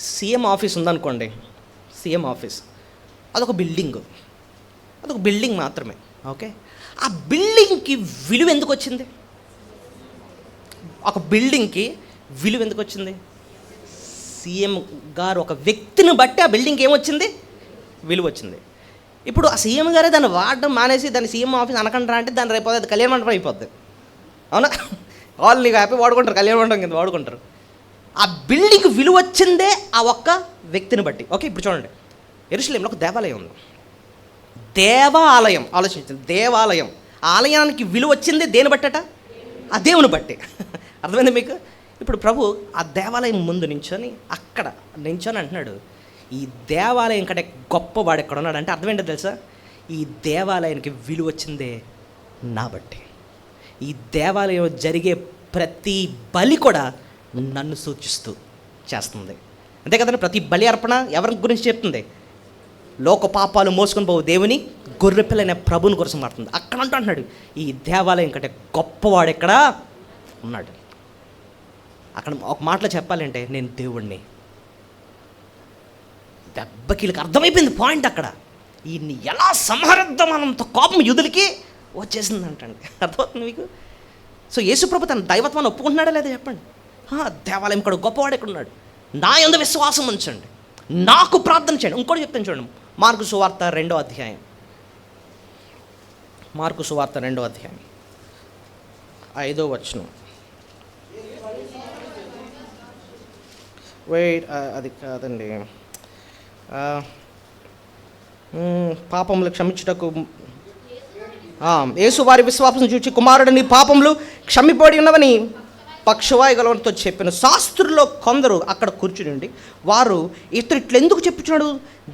సీఎం ఆఫీస్ ఉందనుకోండి, సీఎం ఆఫీస్ అదొక బిల్డింగ్ మాత్రమే. ఓకే, ఆ బిల్డింగ్కి విలువ ఎందుకు వచ్చింది? ఒక బిల్డింగ్కి విలువ ఎందుకు వచ్చింది? సీఎం గారు ఒక వ్యక్తిని బట్టి ఆ బిల్డింగ్కి ఏమొచ్చింది? విలువ వచ్చింది. ఇప్పుడు ఆ సీఎం గారే దాన్ని వాడడం మానేసి దాన్ని సీఎం ఆఫీస్ అనకంటారా అంటే దాన్ని రేపు అది కళ్యాణ మండపం అయిపోద్ది. అవునా? వాళ్ళు నీకు హ్యాపీ వాడుకుంటారు, కళ్యాణ మండపం కింద వాడుకుంటారు. ఆ బిల్డింగ్ విలువ వచ్చిందే ఆ ఒక్క వ్యక్తిని బట్టి. ఓకే, ఇప్పుడు చూడండి, యెరూషలేములో ఒక దేవాలయం ఉంది. దేవాలయం ఆలోచించండి, దేవాలయం. ఆలయానికి విలువ వచ్చింది దేని బట్టట? ఆ దేవుని బట్టి. అర్థమైంది మీకు? ఇప్పుడు ప్రభు ఆ దేవాలయం ముందు నించొని అంటున్నాడు, ఈ దేవాలయం కంటే గొప్పవాడు ఎక్కడ ఉన్నాడు అంటే అర్థం ఏంటో తెలుసా? ఈ దేవాలయానికి విలువ వచ్చిందే నా బట్టి. ఈ దేవాలయం జరిగే ప్రతి బలి కూడా నన్ను సూచిస్తూ చేస్తుంది. అంతే కదండి, ప్రతి బలి అర్పణ ఎవరి గురించి చెప్తుంది? లోక పాపాలు మోసుకొని పోవు దేవుని గొర్రెపిల్లైన ప్రభుని కోసం మారుతుంది. అక్కడ అంటున్నాడు, ఈ దేవాలయం కంటే గొప్పవాడు ఎక్కడ ఉన్నాడు. అక్కడ ఒక మాటలో చెప్పాలంటే నేను దేవుణ్ణి. దెబ్బకి వీళ్ళకి అర్థమైపోయింది పాయింట్ అక్కడ. ఈయన్ని ఎలా సంహరిద్దాం అన్నంత కోపం యూదులకి వచ్చేసిందంటండి. అర్థమవుతుంది మీకు? సో యేసుప్రభు తన దైవత్వాన్ని ఒప్పుకుంటున్నాడా లేదా చెప్పండి. దేవాలయం ఇక్కడ గొప్పవాడు ఇక్కడ ఉన్నాడు, నా యందు విశ్వాసం ఉంచండి, నాకు ప్రార్థన చేయండి. ఇంకోటి చెప్తాను చూడండి, మార్కు సువార్త 2వ అధ్యాయం. మార్కు సువార్త 2వ అధ్యాయం 5వ వచనం. అది కాదండి, పాపములు క్షమించుటకు యేసు వారి విశ్వాసం చూచి కుమారుడు నీ పాపములు క్షమిపోడి ఉన్నవని పక్షవాయుగలతో చెప్పిన శాస్త్రుల్లో కొందరు అక్కడ కూర్చుని వారు ఇతడు ఇట్లెందుకు చెప్పుచున్నాడు,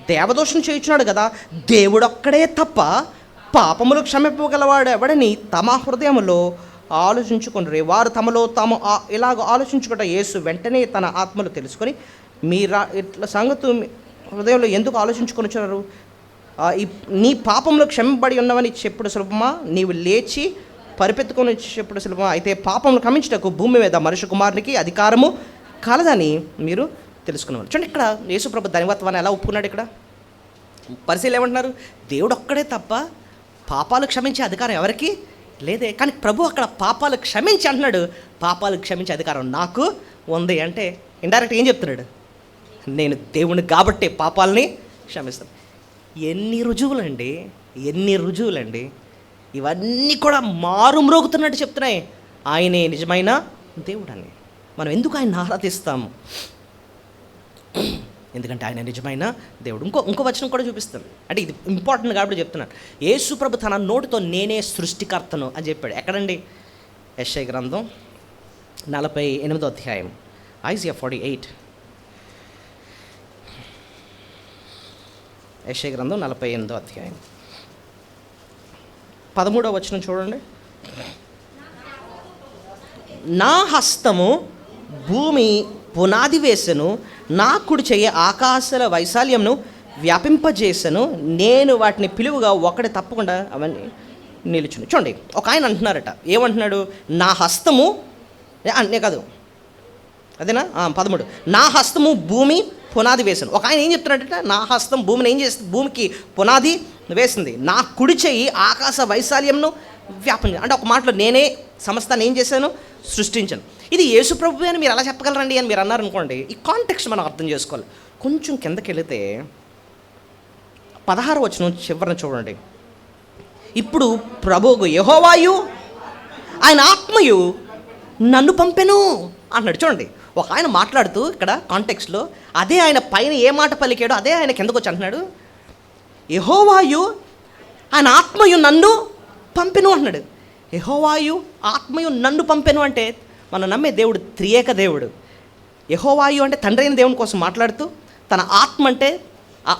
దేవదోషం చేయించున్నాడు కదా, దేవుడు ఒక్కడే తప్ప పాపములు క్షమింపగలవాడు ఎవడని తమ హృదయంలో ఆలోచించుకుని వారు తమలో తాము ఇలాగ ఆలోచించుకుంటా యేసు వెంటనే తన ఆత్మలు తెలుసుకొని మీరా ఇట్లా సంగతి హృదయంలో ఎందుకు ఆలోచించుకొనిచున్నారు, నీ పాపంలో క్షమింపబడి ఉన్నవని చెప్పుడు సులభమా, నీవు లేచి పరిపెత్తుకొని చెప్పుడు సులభమా, అయితే పాపంలో క్షమించుటకు భూమి మీద మనుష్య కుమారునికి అధికారము కలదని మీరు తెలుసుకున్నారు. చూడండి, ఇక్కడ యేసుప్రభు దైవత్వాన్ని ఎలా ఒప్పుకున్నాడు. ఇక్కడ పరిశీలి ఏమంటున్నారు, దేవుడు ఒక్కడే తప్ప పాపాలు క్షమించే అధికారం ఎవరికి లేదే. కానీ ప్రభు అక్కడ పాపాలు క్షమించి అంటున్నాడు, పాపాలు క్షమించే అధికారం నాకు ఉంది అంటే ఇండైరెక్ట్ ఏం చెప్తున్నాడు, నేను దేవుని కాబట్టే పాపాలని క్షమిస్తాను. ఎన్ని రుజువులండి, ఎన్ని రుజువులండి. ఇవన్నీ కూడా మారుమ్రోగుతున్నట్టు చెప్తున్నాయి ఆయనే నిజమైన దేవుడని. మనం ఎందుకు ఆయన ఆరాధిస్తాము, ఎందుకంటే ఆయన నిజమైన దేవుడు. ఇంకో వచనం కూడా చూపిస్తాను, అంటే ఇది ఇంపార్టెంట్ కాబట్టి చెప్తున్నాను. యేసు ప్రభు తన నోటితో నేనే సృష్టికర్తను అని చెప్పాడు. ఎక్కడండి? యెషయా గ్రంథం 48వ అధ్యాయం, ఐజియా 48. యెషయా గ్రంథం 48వ అధ్యాయం 13వ వచనం చూడండి. నా హస్తము భూమి పునాది వేసెను, నా కుడి చెయ్యి ఆకాశాల వైశాల్యంను వ్యాపింపజేసెను, నేను వాటిని పిలువుగా ఒకటి తప్పకుండా అవన్నీ నిలుచును. చూడండి, ఒక ఆయన అంటున్నారట, ఏమంటున్నాడు, నా హస్తము అనే కాదు అదేనా 13, నా హస్తము భూమి పునాది వేసాను. ఒక ఆయన ఏం చెప్తున్నాడంటే, నా హస్తం భూమిని ఏం చేస్తుంది, భూమికి పునాది వేసింది, నా కుడి చెయ్యి ఆకాశ వైశాల్యంను వ్యాపించ, అంటే ఒక మాటలో నేనే సమస్తాన్ని ఏం చేశాను, సృష్టించాను. ఇది యేసు ప్రభు అని మీరు ఎలా చెప్పగలరండి అని మీరు అన్నారనుకోండి, ఈ కాంటెక్స్ట్ మనం అర్థం చేసుకోవాలి. కొంచెం కిందకి వెళితే 16వ వచనం చివరన చూడండి, ఇప్పుడు ప్రభువు యెహోవాయు ఆయన ఆత్మయు నన్ను పంపెను అన్నాడు. చూడండి, ఒక ఆయన మాట్లాడుతూ ఇక్కడ కాంటెక్స్ట్లో అదే ఆయన పైన ఏ మాట పలికాడో అదే ఆయన కిందకు వచ్చి అంటున్నాడు, యెహోవాయు ఆయన ఆత్మయు నన్ను పంపెను అంటున్నాడు. యెహోవాయు ఆత్మయు నన్ను పంపెను అంటే మనం నమ్మే దేవుడు త్రియేక దేవుడు. యెహోవాయు అంటే తండ్రి అయిన దేవుని కోసం మాట్లాడుతూ, తన ఆత్మ అంటే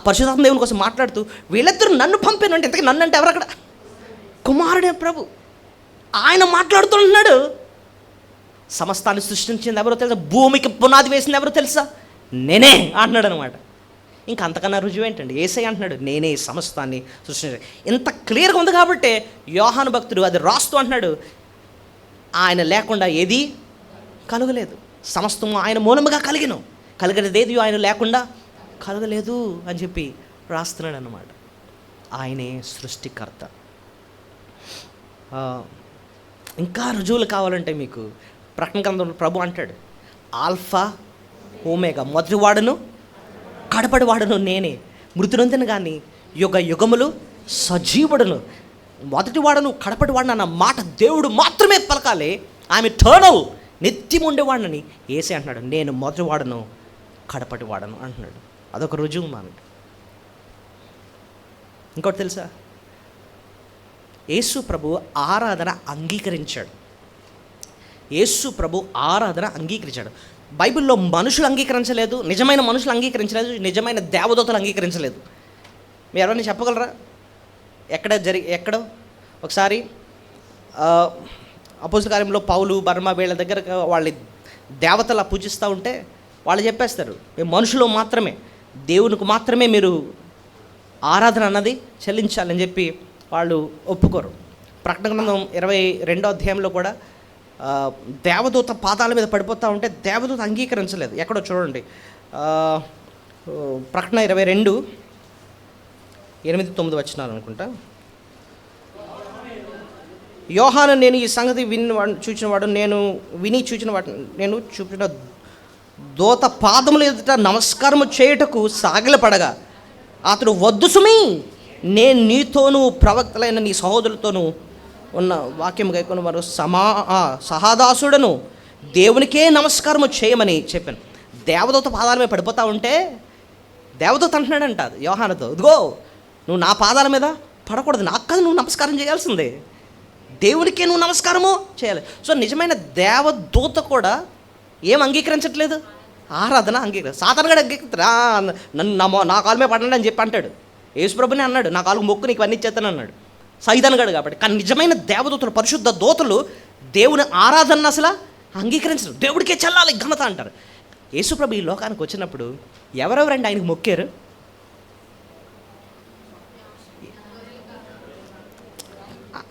పరిశుద్ధాత్మ దేవుని కోసం మాట్లాడుతూ, వీళ్ళిద్దరూ నన్ను పంపెను అంటే ఇంతకీ నన్ను అంటే ఎవరు అక్కడ? కుమారుడే ప్రభు. ఆయన మాట్లాడుతున్నాడు. సమస్తాన్ని సృష్టించింది ఎవరో తెలుసా, భూమికి పునాది వేసింది ఎవరో తెలుసా, నేనే అంటున్నాడు అనమాట. ఇంకా అంతకన్నా రుజువు ఏంటండి, యేసయ్య అంటున్నాడు నేనే సమస్తాన్ని సృష్టించాను. ఇంత క్లియర్గా ఉంది కాబట్టి యోహాను భక్తుడు అది రాస్తూ అంటున్నాడు, ఆయన లేకుండా ఏది కలగలేదు, సమస్తము ఆయన మూలముగా కలిగినదేది ఆయన లేకుండా కలగలేదు అని చెప్పి రాస్తున్నాడు అన్నమాట. ఆయనే సృష్టికర్త. ఇంకా రుజువులు కావాలంటే మీకు ప్రకటన గ్రంథంలో ప్రభు అంటాడు, ఆల్ఫా ఓమేగా, మొదటివాడును కడపడివాడును నేనే, మృతునందును కానీ యుగ యుగములు సజీవుడును, మొదటివాడును కడపడివాడును అన్న మాట దేవుడు మాత్రమే పలకాలి. ఆమె టర్నల్ నిత్యం ఉండేవాడిని ఏసే అంటున్నాడు, నేను మొదటివాడును కడపటివాడను అంటున్నాడు. అదొక రుజువు మనకి. ఇంకోటి తెలుసా, యేసు ప్రభు ఆరాధన అంగీకరించాడు. యేసు ప్రభు ఆరాధన అంగీకరించాడు. బైబిల్లో మనుషులు అంగీకరించలేదు, నిజమైన మనుషులు అంగీకరించలేదు, నిజమైన దేవదూతలు అంగీకరించలేదు. మీరు ఎవరైనా చెప్పగలరా? ఎక్కడో ఒకసారి అపోస్తల కార్యంలో పౌలు బర్మ వీళ్ళ దగ్గర వాళ్ళ దేవతలా పూజిస్తూ ఉంటే వాళ్ళు చెప్పేస్తారు, మేము మనుషులు మాత్రమే, దేవునికి మాత్రమే మీరు ఆరాధన అన్నది చెల్లించాలని చెప్పి వాళ్ళు ఒప్పుకోరు. ప్రకటన గ్రంథం 22వ అధ్యాయంలో కూడా దేవదూత పాదాల మీద పడిపోతూ ఉంటే దేవదూత అంగీకరించలేదు. ఎక్కడో చూడండి, ప్రకటన 22:8-9 వచనాలు అనుకుంటా. యోహాను, నేను ఈ సంగతి చూచినవాడు, నేను చూచినవాడు, నేను చూపిన దూత పాదముల ఎదుట నమస్కారము చేయుటకు సాగిలపడగా అతడు, వద్దు సుమి, నేను నీతోనూ ప్రవక్తలైన నీ సహోదరులతోనూ ఉన్న వాక్యం గైకొని వారు సహాదాసుడను దేవునికే నమస్కారము చేయమని చెప్పాను. దేవదూత పాదాల మీద పడిపోతూ ఉంటే దేవదూత అంటున్నాడంట యోహానుతో, ఇదిగో నువ్వు నా పాదాల మీద పడకూడదు, నాకు కాదు నువ్వు నమస్కారం చేయాల్సిందే, దేవునికే నువ్వు నమస్కారము చేయాలి. సో నిజమైన దేవదూత కూడా ఏం అంగీకరించట్లేదు, ఆరాధన సాధారణంగా అంగీకరిస్తాడు. నన్ను నా కాలు మీద పడండి అని చెప్పి అంటాడు. యేసుప్రభుని అన్నాడు, నా కాలుకు మొక్కు నీకు అన్నీ చేస్తాను అన్నాడు, సైతానుగాడు కాబట్టి. కానీ నిజమైన దేవదూతలు, పరిశుద్ధ దూతలు దేవుని ఆరాధన అసలు అంగీకరించరు, దేవుడికే చెల్లాలి ఘనత అంటారు. యేసుప్రభు ఈ లోకానికి వచ్చినప్పుడు ఎవరెవరండి ఆయనకు మొక్కారు?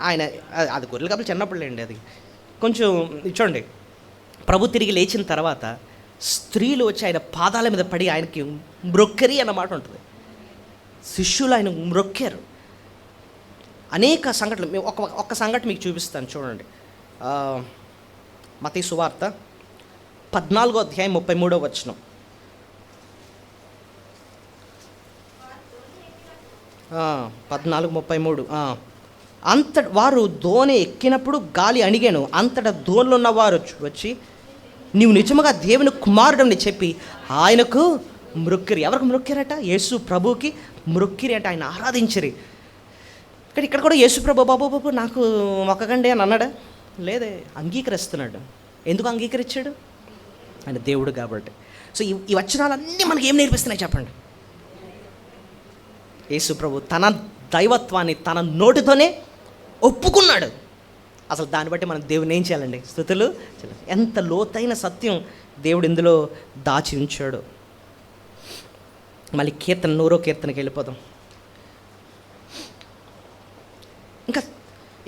ఆయన అది గొర్రెల కాపులు చిన్నప్పుడు లేండి, అది కొంచెం చూడండి. ప్రభు తిరిగి లేచిన తర్వాత స్త్రీలు వచ్చి ఆయన పాదాల మీద పడి ఆయనకి మ్రొక్కరి అన్నమాట ఉంటుంది. శిష్యులు ఆయన మ్రొక్కారు. అనేక సంఘటనలు, ఒక్క సంఘటన మీకు చూపిస్తాను చూడండి. మత్తయి సువార్త 14:33 14:33. వారు దోణి ఎక్కినప్పుడు గాలి అణిగాను, అంతటా దోణిలో ఉన్నవారు వచ్చి, నీవు నిజముగా దేవుని కుమారుడని చెప్పి ఆయనకు మ్రొక్కిరి. ఎవరికి మ్రొక్కిరట? యేసు ప్రభుకి మ్రొక్కిరి అంటే ఆయన ఆరాధించరి. ఇక్కడ కూడా యేసు ప్రభు బాబు నాకు మొక్కకండి అని అన్నాడా? లేదే, అంగీకరిస్తున్నాడు. ఎందుకు అంగీకరించాడు? ఆయన దేవుడు కాబట్టి. సో ఈ వచనాలన్నీ మనకి ఏం నేర్పిస్తున్నాయి చెప్పండి? యేసు ప్రభు తన దైవత్వాన్ని తన నోటితోనే ఒప్పుకున్నాడు. అసలు దాన్ని బట్టి మనం దేవుని ఏం చేయాలండి? స్తుతులు. ఎంత లోతైన సత్యం దేవుడు ఇందులో దాచి ఉంచాడు. మళ్ళీ 100వ కీర్తనకి వెళ్ళిపోదాం.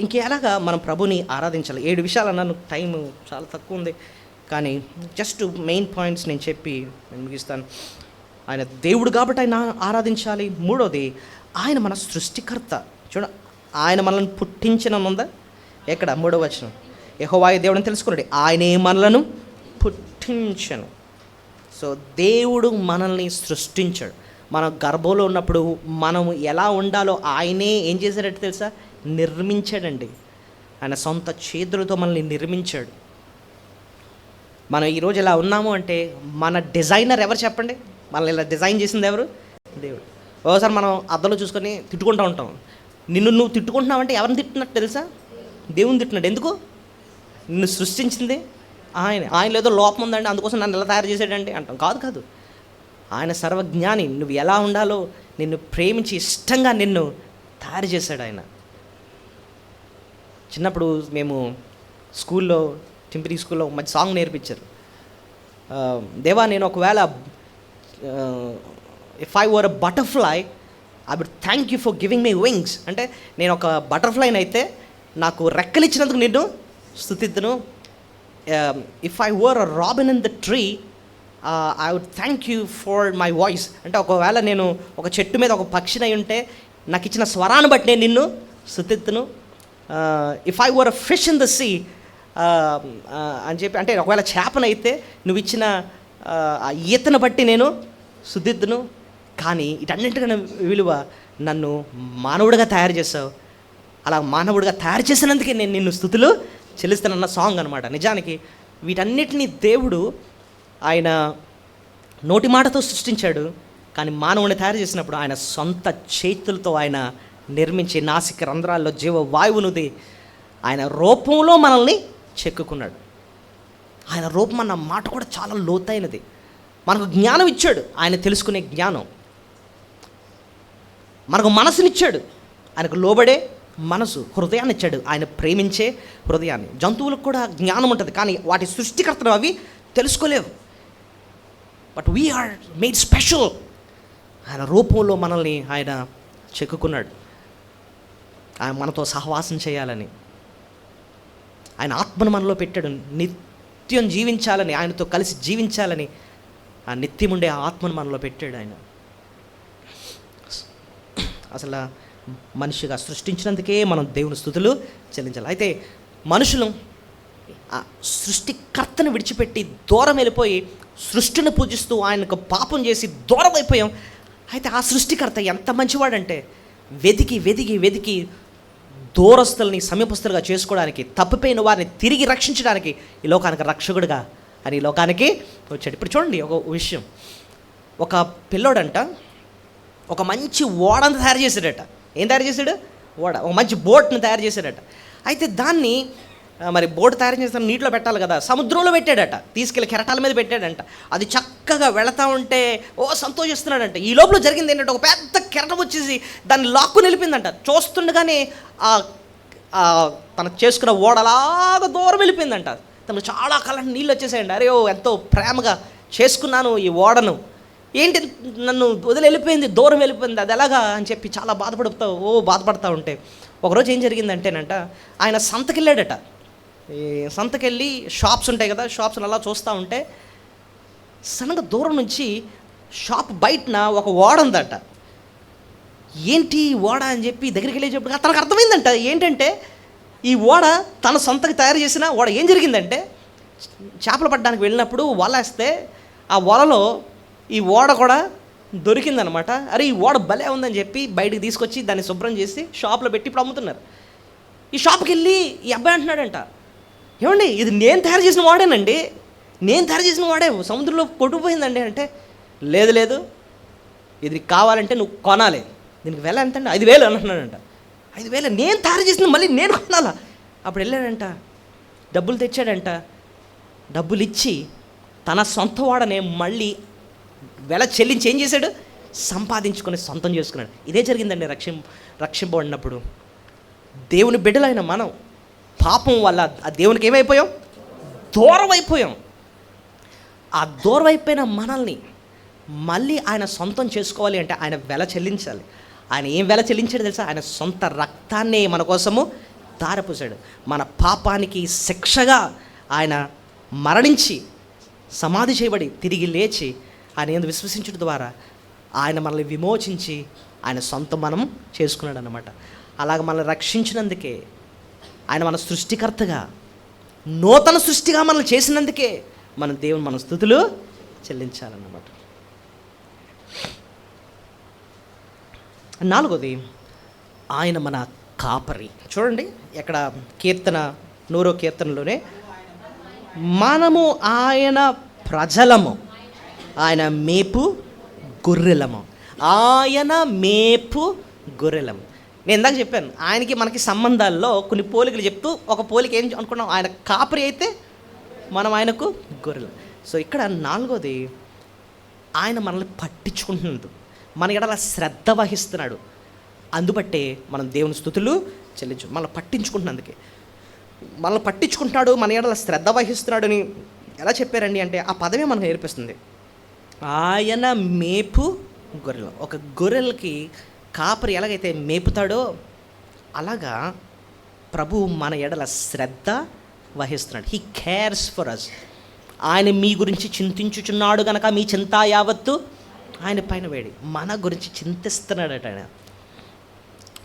ఇంకెలాగా మనం ప్రభుని ఆరాధించాలి? 7 విషయాలు అన్నాను, టైం చాలా తక్కువ ఉంది, కానీ జస్ట్ మెయిన్ పాయింట్స్ నేను చెప్పి నేను ముగిస్తాను. ఆయన దేవుడు కాబట్టి ఆయన ఆరాధించాలి. 3వది, ఆయన మన సృష్టికర్త. చూడ, ఆయన మనల్ని పుట్టించిన ఉందా? ఎక్కడ? 3వ వచనం, యెహోవా దేవుడని తెలుసుకున్నాడు, ఆయనే మనలను పుట్టించను. సో దేవుడు మనల్ని సృష్టించాడు. మన గర్భంలో ఉన్నప్పుడు మనం ఎలా ఉండాలో ఆయనే ఏం చేశాడంటే తెలుసా? నిర్మించాడండి. ఆయన సొంత చేతులతో మనల్ని నిర్మించాడు. మనం ఈరోజు ఇలా ఉన్నాము అంటే మన డిజైనర్ ఎవరు చెప్పండి? మనల్ని ఇలా డిజైన్ చేసింది ఎవరు? దేవుడు. ఒకసారి మనం అద్దంలో చూసుకొని తిట్టుకుంటూ ఉంటాం. నిన్ను నువ్వు తిట్టుకుంటున్నావంటే ఎవరిని తిట్టినట్టు తెలుసా? దేవుని తిట్టినాడు. ఎందుకు? నిన్ను సృష్టించింది ఆయన ఏదో లోపం ఉందండి అందుకోసం నన్ను ఎలా తయారు చేశాడండి అంటాం. కాదు, ఆయన సర్వజ్ఞాని. నువ్వు ఎలా ఉండాలో నిన్ను ప్రేమించి ఇష్టంగా నిన్ను తయారు చేశాడు ఆయన. చిన్నప్పుడు మేము స్కూల్లో, టింపిరి స్కూల్లో మంచి సాంగ్ నేర్పించారు. దేవా, నేను ఒకవేళ if I were a butterfly I would thank you for giving me wings. అంటే నేను ఒక బటర్ఫ్లైని అయితే నాకు రెక్కలిచ్చినందుకు నిన్ను స్తుతిద్దును. If I were a robin in the tree I would thank you for my voice. అంటే ఒకవేళ నేను ఒక చెట్టు మీద ఒక పక్షినై ఉంటే నాకు ఇచ్చిన స్వరాన్ని బట్టి నేను నిన్ను స్తుతిద్దును. If I were a fish in the sea అని చెప్పి, అంటే ఒకవేళ చేపనైతే నువ్వు ఇచ్చిన ఆ ఈతను బట్టి నేను స్తుతిద్దును. కానీ ఇటన్నింటికన్నా విలువ నన్ను మానవుడిగా తయారు చేసావు. అలా మానవుడిగా తయారు చేసినందుకే నేను నిన్ను స్తుతులు చెల్లిస్తానన్న సాంగ్ అనమాట. నిజానికి వీటన్నిటినీ దేవుడు ఆయన నోటి మాటతో సృష్టించాడు. కానీ మానవుని తయారు చేసినప్పుడు ఆయన సొంత చేతులతో ఆయన నిర్మించి నాసిక రంధ్రాల్లో జీవ వాయువునుది ఆయన రూపంలో మనల్ని చెక్కుకున్నాడు. ఆయన రూపం అన్న మాట కూడా చాలా లోతైనది. మనకు జ్ఞానం ఇచ్చాడు, ఆయన తెలుసుకునే జ్ఞానం. మనకు మనసునిచ్చాడు, ఆయనకు లోబడే మనసు. హృదయాన్ని ఇచ్చాడు, ఆయన ప్రేమించే హృదయాన్ని. జంతువులకు కూడా జ్ఞానం ఉంటుంది, కానీ వాటి సృష్టికర్తలు అవి తెలుసుకోలేవు. But we are made special. ఆయన రూపంలో మనల్ని ఆయన చెక్కుకున్నాడు, ఆయన మనతో సహవాసం చేయాలని. ఆయన ఆత్మను మనలో పెట్టాడు. నిత్యం జీవించాలని, ఆయనతో కలిసి జీవించాలని ఆ నిత్యం ఉండే ఆత్మను మనలో పెట్టాడు ఆయన. అసలు మనిషిగా సృష్టించినందుకే మనం దేవుని స్తుతులు చెల్లించాలి. అయితే మనుషులు ఆ సృష్టికర్తను విడిచిపెట్టి దూరం వెళ్ళిపోయి సృష్టిని పూజిస్తూ ఆయనకు పాపం చేసి దూరం అయిపోయాం. అయితే ఆ సృష్టికర్త ఎంత మంచివాడంటే వెతికి వెతికి వెతికి దూరస్తుల్ని సమీపస్తులుగా చేసుకోవడానికి, తప్పిపోయిన వారిని తిరిగి రక్షించడానికి ఈ లోకానికి రక్షకుడుగా అని ఈ లోకానికి వచ్చాడు. ఇప్పుడు చూడండి ఒక విషయం. ఒక పిల్లోడంట ఒక మంచి ఓడను తయారు చేశాడట. ఏం తయారు చేశాడు? ఓడ. ఒక మంచి బోట్ని తయారు చేశాడట. అయితే దాన్ని మరి బోట్ తయారు చేసిన నీటిలో పెట్టాలి కదా, సముద్రంలో పెట్టాడట. తీసుకెళ్ళి కెరటాల మీద పెట్టాడంట. అది చక్కగా వెళతా ఉంటే సంతోషిస్తున్నాడంట. ఈ లోపల జరిగింది ఏంటంటే ఒక పెద్ద కెరటం వచ్చేసి దాన్ని లాక్కు నిలిపిందంట. చూస్తుండగానే తనకు చేసుకున్న ఓడలాగా దూరం వెళ్ళిపోయిందంట. తనకు చాలా కాలం నీళ్ళు వచ్చేసాయండి. అరే ఎంతో ప్రేమగా చేసుకున్నాను ఈ ఓడను, ఏంటి నన్ను వదిలి వెళ్ళిపోయింది, దూరం వెళ్ళిపోయింది, అది ఎలాగా అని చెప్పి చాలా బాధపడతా ఉంటే ఒకరోజు ఏం జరిగిందంటేనంట, ఆయన సంతకెళ్ళాడట. ఈ సంతకెళ్ళి షాప్స్ ఉంటాయి కదా, షాప్స్ని అలా చూస్తూ ఉంటే సడన్గా దూరం నుంచి షాప్ బయటన ఒక ఓడ ఉందట. ఏంటి ఓడ అని చెప్పి దగ్గరికి వెళ్ళేటప్పుడు తనకు అర్థమైందంట ఏంటంటే ఈ ఓడ తన సొంతకి తయారు చేసిన ఓడ. ఏం జరిగిందంటే చేపలు పట్టడానికి వెళ్ళినప్పుడు వల వేస్తే ఆ వలలో ఈ ఓడ కూడా దొరికిందనమాట. అరే ఈ ఓడ భలే ఉందని చెప్పి బయటికి తీసుకొచ్చి దాన్ని శుభ్రం చేసి షాప్లో పెట్టి ఇప్పుడు అమ్ముతున్నారు. ఈ షాప్కి వెళ్ళి ఈ అబ్బాయి అంటున్నాడంట, ఏమండి ఇది నేను తయారు చేసిన వాడేనండి, నేను తయారు చేసిన వాడే సముద్రంలో కొట్టుకుపోయిందండి అంటే, లేదు ఇది కావాలంటే నువ్వు కొనాలి, దీనికి వెల ఎంత అండి? 5,000 అంటున్నాడంట. 5,000 నేను తయారు చేసిన మళ్ళీ నేను కొనాలా? అప్పుడు వెళ్ళాడంట, డబ్బులు తెచ్చాడంట. డబ్బులు ఇచ్చి తన సొంత వాడనే మళ్ళీ వెల చెల్లించి ఏం చేశాడు? సంపాదించుకొని సొంతం చేసుకున్నాడు. ఇదే జరిగిందండి రక్షింపబడినప్పుడు. దేవుని బిడ్డలైన మనం పాపం వల్ల ఆ దేవునికి ఏమైపోయాం? దూరం అయిపోయాం. ఆ దూరం అయిపోయిన మనల్ని మళ్ళీ ఆయన సొంతం చేసుకోవాలి అంటే ఆయన వెల చెల్లించాలి. ఆయన ఏం వెల చెల్లించాడు తెలుసా? ఆయన సొంత రక్తాన్నే మన కోసము ధారపోసాడు. మన పాపానికి శిక్షగా ఆయన మరణించి సమాధి చేయబడి తిరిగి లేచి ఆయన ఏందో విశ్వసించడం ద్వారా ఆయన మనల్ని విమోచించి ఆయన సొంతం మనం చేసుకున్నాడు అన్నమాట. అలాగ మనల్ని రక్షించినందుకే, ఆయన మన సృష్టికర్తగా నూతన సృష్టిగా మనల్ని చేసినందుకే మన స్తుతులు చెల్లించాలన్నమాట. 4వది ఆయన మన కాపరి. చూడండి ఎక్కడ కీర్తన 100వ కీర్తనలోనే మనము ఆయన ప్రజలము, ఆయన మేపు గొర్రెలము, ఆయన మేపు గొర్రెలము. నేను ఇందాక చెప్పాను ఆయనకి మనకి సంబంధాల్లో కొన్ని పోలికలు చెప్తూ ఒక పోలిక ఏం అనుకున్నాం, ఆయన కాపరి అయితే మనం ఆయనకు గొర్రెలు. సో ఇక్కడ 4వది ఆయన మనల్ని పట్టించుకుంటున్నాడు, మన ఎడల శ్రద్ధ వహిస్తున్నాడు. అందుబట్టే మనం దేవుని స్తుతులు చెల్లించు. మనల్ని పట్టించుకుంటున్నందుకే, మనల్ని పట్టించుకుంటున్నాడు, మన ఎడల శ్రద్ధ వహిస్తున్నాడు అని ఎలా చెప్పారండి అంటే ఆ పదమే మనకు నేర్పిస్తుంది. ఆయన మేపు గొర్రెలు. ఒక గొర్రెలకి కాపరి ఎలాగైతే మేపుతాడో అలాగా ప్రభు మన ఎడల శ్రద్ధ వహిస్తున్నాడు. He cares for us. ఆయన మీ గురించి చింతించుచున్నాడు కనుక మీ చింత యావత్తు ఆయన పైన వేడి. మన గురించి చింతిస్తున్నాడట ఆయన.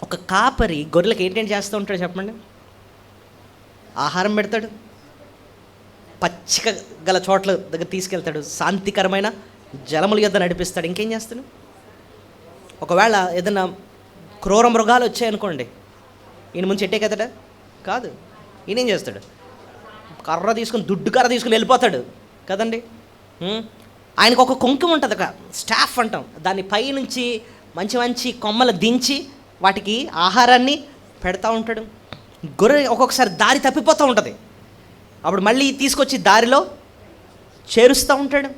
ఒక కాపరి గొర్రెలకు ఏంటేంటి చేస్తూ ఉంటాడు చెప్పండి? ఆహారం పెడతాడు, పచ్చిక గల చోట్ల దగ్గర తీసుకెళ్తాడు, శాంతికరమైన జలముల యొద్ద నడిపిస్తాడు. ఇంకేం చేస్తాడు? ఒకవేళ ఏదైనా క్రూర మృగాలు వచ్చాయనుకోండి, ఈయన ముందు చెట్టేకెత్తాడా? కాదు. ఈయనేం చేస్తాడు? కర్ర తీసుకుని, దుడ్డు కర్ర తీసుకుని వెళ్ళిపోతాడు కదండి. ఆయనకు ఒక కుంకుమ ఉంటుంది, ఒక స్టాఫ్ అంటాం, దాన్ని పైనుంచి మంచి మంచి కొమ్మలు దించి వాటికి ఆహారాన్ని పెడతా ఉంటాడు. గొర్రె ఒక్కొక్కసారి దారి తప్పిపోతూ ఉంటుంది, అప్పుడు మళ్ళీ తీసుకొచ్చి దారిలో చేరుస్తూ ఉంటాడు.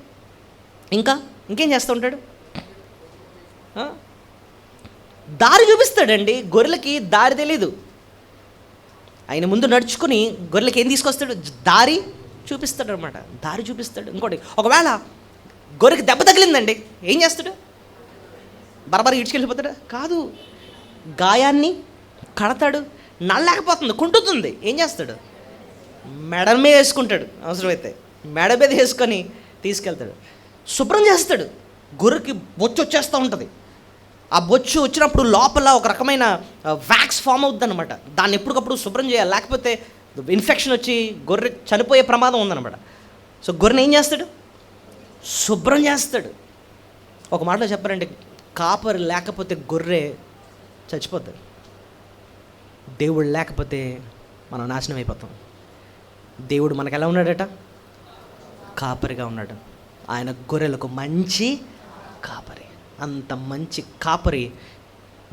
ఇంకేం చేస్తూ ఉంటాడు? దారి చూపిస్తాడండి. గొర్రెలకి దారి తెలీదు. ఆయన ముందు నడుచుకుని గొర్రెలకి ఏం తీసుకొస్తాడు? దారి చూపిస్తాడు అనమాట. దారి చూపిస్తాడు. ఇంకోటి, ఒకవేళ గొర్రెకి దెబ్బ తగిలిందండి, ఏం చేస్తాడు? బరబర ఇడ్చుకెళ్ళిపోతాడు? కాదు, గాయాన్ని కడతాడు. నల్లలేకపోతుంది, కుంటుతుంది, ఏం చేస్తాడు? మెడ మీద వేసుకుంటాడు, అవసరమైతే మెడ మీద వేసుకొని తీసుకెళ్తాడు, శుభ్రం చేస్తాడు. గొర్రెకి బొచ్చు వచ్చేస్తూ ఉంటుంది. ఆ బొచ్చు వచ్చినప్పుడు లోపల ఒక రకమైన వ్యాక్స్ ఫామ్ అవుతుంది అనమాట. దాన్ని ఎప్పటికప్పుడు శుభ్రం చేయాలి, లేకపోతే ఇన్ఫెక్షన్ వచ్చి గొర్రె చనిపోయే ప్రమాదం ఉందన్నమాట. సో గొర్రెని ఏం చేస్తాడు? శుభ్రం చేస్తాడు. ఒక మాటలో చెప్పారంటే, కాపరి లేకపోతే గొర్రె చచ్చిపోతాడు, దేవుడు లేకపోతే మనం నాశనం అయిపోతాం. దేవుడు మనకు ఎలా ఉన్నాడట? కాపరిగా ఉన్నాడు. ఆయన గొర్రెలకు మంచి కాపరి. అంత మంచి కాపరి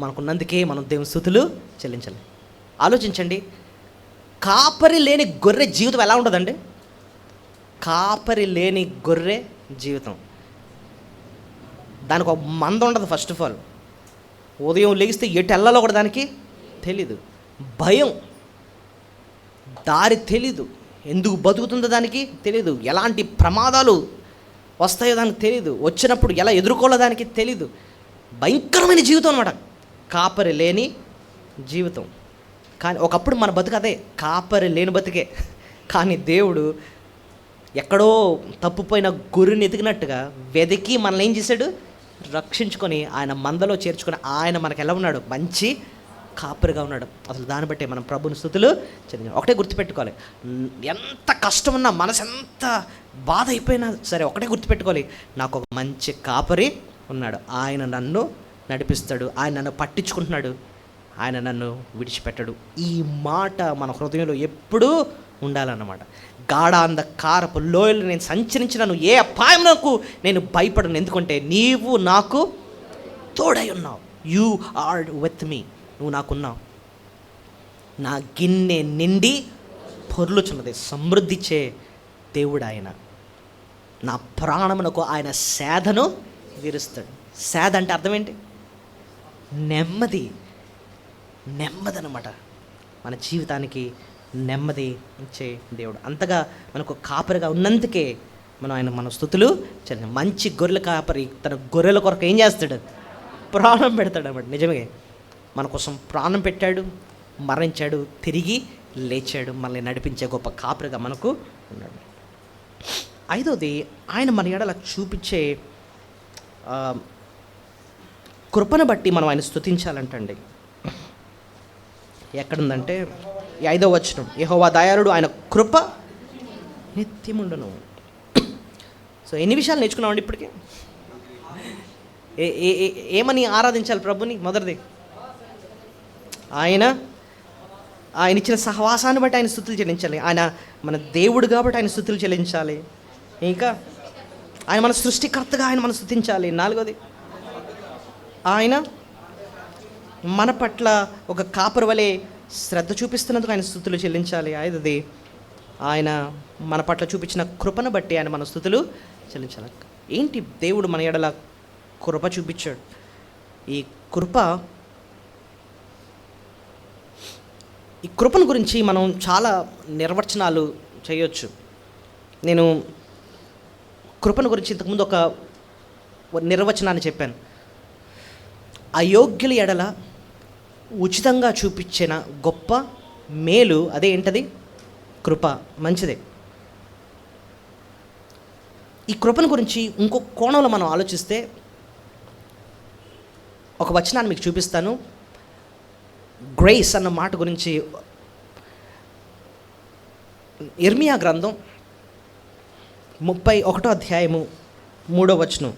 మనకున్నందుకే మనం దేవుని స్తుతులు చెల్లించాలి. ఆలోచించండి, కాపరి లేని గొర్రె జీవితం ఎలా ఉంటుందండి? కాపరి లేని గొర్రె జీవితం, దానికి ఒక మంద ఉండదు. ఫస్ట్ ఆఫ్ ఆల్ ఉదయం లెగిస్తే ఎటు వెళ్ళాలో కూడా దానికి తెలీదు, భయం, దారి తెలీదు, ఎందుకు బతుకుతుందో దానికి తెలీదు, ఎలాంటి ప్రమాదాలు వస్తాయో దానికి తెలీదు, వచ్చినప్పుడు ఎలా ఎదుర్కోవాలో దానికి తెలీదు. భయంకరమైన జీవితం అనమాట కాపరి లేని జీవితం. కానీ ఒకప్పుడు మన బతుకు అదే, కాపరి లేని బతుకే. కానీ దేవుడు ఎక్కడో తప్పుపోయిన గొర్రెని ఎతికినట్టుగా వెతికి మనల్ని ఏం చేశాడు? రక్షించుకొని ఆయన మందలో చేర్చుకొని ఆయన మనకు ఎలా ఉన్నాడు? మంచి కాపరిగా ఉన్నాడు. అసలు దాన్ని బట్టే మనం ప్రభుని స్తుతులు చెందిన. ఒకటే గుర్తుపెట్టుకోవాలి, ఎంత కష్టం ఉన్నా, మనసు ఎంత బాధ అయిపోయినా సరే ఒకటే గుర్తుపెట్టుకోవాలి, నాకు ఒక మంచి కాపరి ఉన్నాడు. ఆయన నన్ను నడిపిస్తాడు, ఆయన నన్ను పట్టించుకుంటున్నాడు, ఆయన నన్ను విడిచిపెట్టడు. ఈ మాట మన హృదయంలో ఎప్పుడూ ఉండాలన్నమాట. గాఢాంధకారపు లోయలు నేను సంచరించినను ఏ అపాయమునకు నేను భయపడను, ఎందుకంటే నీవు నాకు తోడై ఉన్నావు. యు ఆర్ విత్ మీ, నువ్వు నాకున్నావు. నా గిన్నె నిండి పొర్లుచున్నది, సమృద్ధిచే దేవుడు ఆయన. నా ప్రాణమునకు ఆయన సేదను తీరుస్తాడు. సేద అంటే అర్థం ఏంటి? నెమ్మది, నెమ్మది అన్నమాట. మన జీవితానికి నెమ్మది ఇచ్చే దేవుడు. అంతగా మనకు కాపరిగా ఉన్నందుకే మన స్తుతులు చెల్లి. మంచి గొర్రెల కాపరి తన గొర్రెల కొరకు ఏం చేస్తాడు? ప్రాణం పెడతాడు అన్నమాట. నిజమే, మన కోసం ప్రాణం పెట్టాడు, మరణించాడు, తిరిగి లేచాడు, మనల్ని నడిపించే గొప్ప కాపరిగా మనకు ఉన్నాడు. ఐదోది, ఆయన మన ఎడల చూపించే కృపను బట్టి మనం ఆయన స్తుతించాలంటండి. ఎక్కడుందంటే ఈ 5వ వచనం, యెహోవా దయాళుడు, ఆయన కృప నిత్యముండును. సో ఎన్ని విషయాలు నేర్చుకున్నామండి ఇప్పటికే? ఏమని ఆరాధించాలి ప్రభుని? మొదటిది, ఆయన ఇచ్చిన సహవాసాన్ని బట్టి ఆయన స్తుతులు చెల్లించాలి. ఆయన మన దేవుడు కాబట్టి ఆయన స్తుతులు చెల్లించాలి. ఇంకా ఆయన మన సృష్టికర్తగా ఆయన మనం స్తుతించాలి. 4వది, ఆయన మన పట్ల ఒక కాపరి వలె శ్రద్ధ చూపిస్తున్నందుకు ఆయన స్తుతులు చెల్లించాలి. 5వది, ఆయన మన పట్ల చూపించిన కృపను బట్టి ఆయన మన స్తుతులు చెల్లించాలి. ఏంటి దేవుడు మన ఎడల కృప చూపించాడు? ఈ కృపను గురించి మనం చాలా నిర్వచనాలు చేయొచ్చు. నేను కృపను గురించి ఇంతకుముందు ఒక నిర్వచనాన్ని చెప్పాను. అయోగ్యుల ఎడల ఉచితంగా చూపించిన గొప్ప మేలు, అదే ఏంటది? కృప. మంచిదే. ఈ కృపను గురించి ఇంకో కోణంలో మనం ఆలోచిస్తే ఒక వచనాన్ని మీకు చూపిస్తాను. గ్రేస్ అన్న మాట గురించి ఇర్మియా గ్రంథం 31వ అధ్యాయము 3వ వచనం.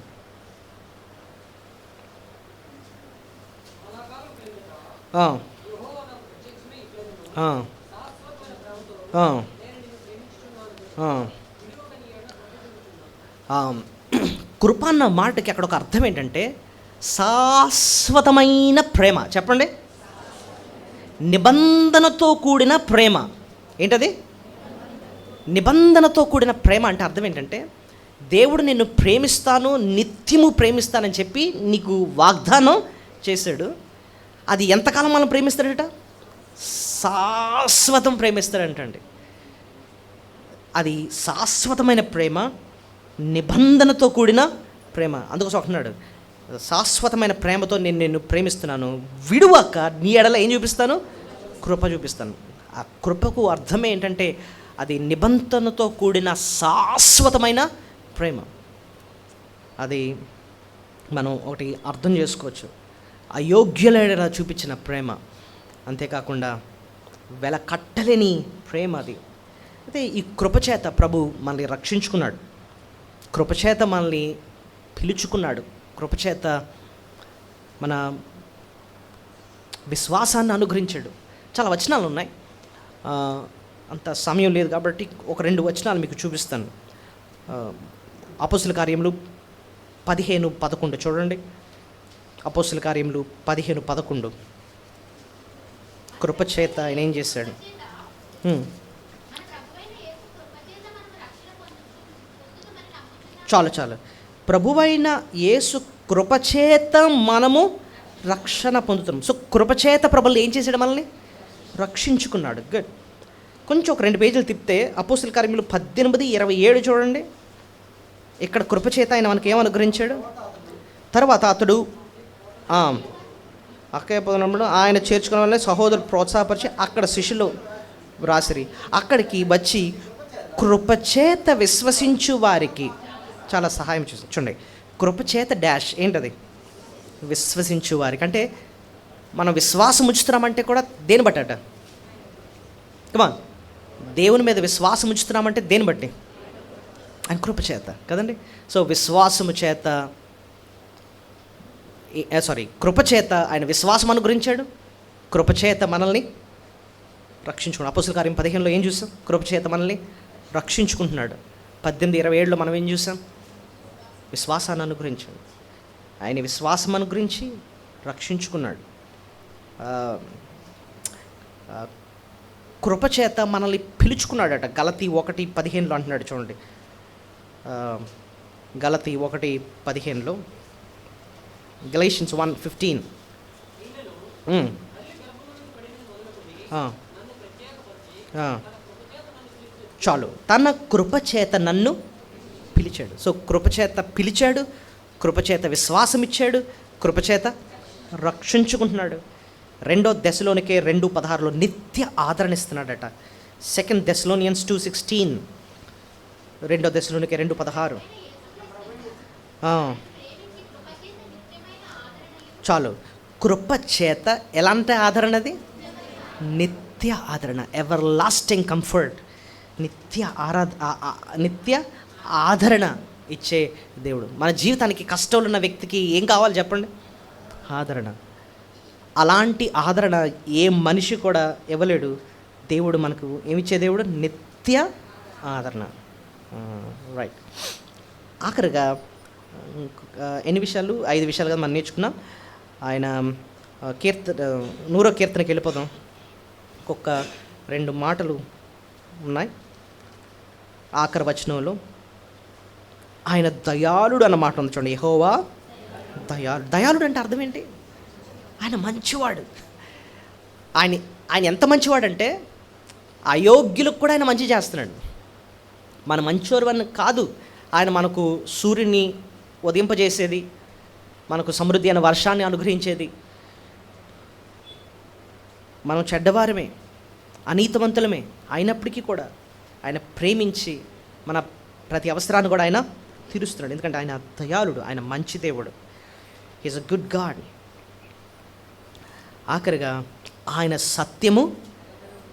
కృప అన్న మాటకి అక్కడ ఒక అర్థం ఏంటంటే శాశ్వతమైన ప్రేమ. చెప్పండి, నిబంధనతో కూడిన ప్రేమ. ఏంటది? నిబంధనతో కూడిన ప్రేమ అంటే అర్థం ఏంటంటే, దేవుడు నిన్ను ప్రేమిస్తాను, నిత్యము ప్రేమిస్తానని చెప్పి నీకు వాగ్దానం చేశాడు. అది ఎంతకాలం మనం ప్రేమిస్తాడట? శాశ్వతం ప్రేమిస్తాడంటండి. అది శాశ్వతమైన ప్రేమ, నిబంధనతో కూడిన ప్రేమ. అందుకోసం అంటున్నాడు, శాశ్వతమైన ప్రేమతో నేను నిన్ను ప్రేమిస్తున్నాను, విడువక నీ ఎడల ఏం చూపిస్తాను? కృప చూపిస్తాను. ఆ కృపకు అర్థమే ఏంటంటే అది నిబంధనతో కూడిన శాశ్వతమైన ప్రేమ. అది మనం ఒకటి అర్థం చేసుకోవచ్చు. అయోగ్యులైన చూపించిన ప్రేమ, అంతేకాకుండా వెల కట్టలేని ప్రేమ అది. అయితే ఈ కృపచేత ప్రభు మనల్ని రక్షించుకున్నాడు, కృపచేత మనల్ని పిలుచుకున్నాడు, కృపచేత మన విశ్వాసాన్ని అనుగ్రహించాడు. చాలా వచనాలు ఉన్నాయి, అంత సమయం లేదు కాబట్టి ఒక 2 వచనాలు మీకు చూపిస్తాను. అపోస్తుల కార్యములు 15:11 చూడండి. అపోస్తుల కార్యములు 15:11. కృపచేత ఆయన ఏం చేశాడు? చాలు. ప్రభువైన యేసు కృపచేత మనము రక్షణ పొందుతున్నాం. సో కృపచేత ప్రభువులు ఏం చేశాడు? మనల్ని రక్షించుకున్నాడు. గుడ్. కొంచెం ఒక 2 పేజీలు తిప్పితే అపోస్తుల కార్యములు 18:27 చూడండి. ఇక్కడ కృపచేత ఆయన మనకి ఏం అనుగ్రహించాడు? తర్వాత అతడు అక్కయ్యప్పుడు ఆయన చేర్చుకున్న వల్ల సహోదరులు ప్రోత్సాహపరిచి అక్కడ శిష్యులు రాసిరి. అక్కడికి వచ్చి కృపచేత విశ్వసించు వారికి చాలా సహాయం చేసి చూడండి. కృపచేత డాష్ ఏంటది? విశ్వసించు వారికి. అంటే మనం విశ్వాసం ఉంచుతున్నామంటే కూడా దేని బట్టట? కమాన్, దేవుని మీద విశ్వాసం ఉంచుతున్నామంటే దేని బట్టి? ఆయన కృపచేత కదండి. సో విశ్వాసము చేత కృపచేత ఆయన విశ్వాసం అనుగ్రహించాడు, కృపచేత మనల్ని రక్షించుకున్నాడు. అపోస్తుల కార్యం 15లో ఏం చూసాం? కృపచేత మనల్ని రక్షించుకుంటున్నాడు. 18:27లో మనం ఏం చూసాం? విశ్వాసాన్ని అనుగ్రహించాడు. ఆయన విశ్వాసం అనుగ్రహించి రక్షించుకున్నాడు. కృపచేత మనల్ని పిలుచుకున్నాడట. గలతీ 1:15లో అంటున్నాడు చూడండి. గలతీ 1:15లో, గలేషియన్స్ 1:15. చాలు. తన కృపచేత నన్ను పిలిచాడు. సో కృపచేత పిలిచాడు, కృపచేత విశ్వాసం ఇచ్చాడు, కృపచేత రక్షించుకుంటున్నాడు. 2 దశలోనికే 2:16లో నిత్య ఆదరణ ఇస్తున్నాడట. 2 Thessalonians 2:16, 2 దశలోనికే 2:16. చాలు. కృపచేత ఎలాంటి ఆదరణది? నిత్య ఆదరణ, ఎవర్ లాస్టింగ్ కంఫర్ట్, నిత్య ఆదరణ ఇచ్చే దేవుడు. మన జీవితానికి కష్టాలు ఉన్న వ్యక్తికి ఏం కావాలి చెప్పండి? ఆదరణ. అలాంటి ఆదరణ ఏ మనిషి కూడా ఇవ్వలేడు. దేవుడు మనకు ఏమిచ్చే దేవుడు? నిత్య ఆదరణ. రైట్. ఆఖరిగా ఎన్ని విషయాలు? 5 విషయాలు కదా మనం నేర్చుకున్నాం. ఆయన 100వ కీర్తనకి వెళ్ళిపోదాం. ఒక్కొక్క 2 మాటలు ఉన్నాయి. ఆఖరి వచనంలో ఆయన దయాళుడు అన్న మాట ఉంది చూడండి. యెహోవా దయాళుడు అంటే అర్థం ఏంటి? ఆయన మంచివాడు. ఆయన ఎంత మంచివాడంటే అయోగ్యులకు కూడా ఆయన మంచి చేస్తున్నాడు. మన మంచివారు కాదు, ఆయన మనకు సూర్యుని ఉదయింపజేసేది, మనకు సమృద్ధి అయిన వర్షాన్ని అనుగ్రహించేది. మనం చెడ్డవారమే, అనీతివంతులమే అయినప్పటికీ కూడా ఆయన ప్రేమించి మన ప్రతి అవసరాన్ని కూడా ఆయన తీరుస్తున్నాడు. ఎందుకంటే ఆయన దయాళుడు, ఆయన మంచి దేవుడు. Is a good God. ఆఖరిగా ఆయన సత్యము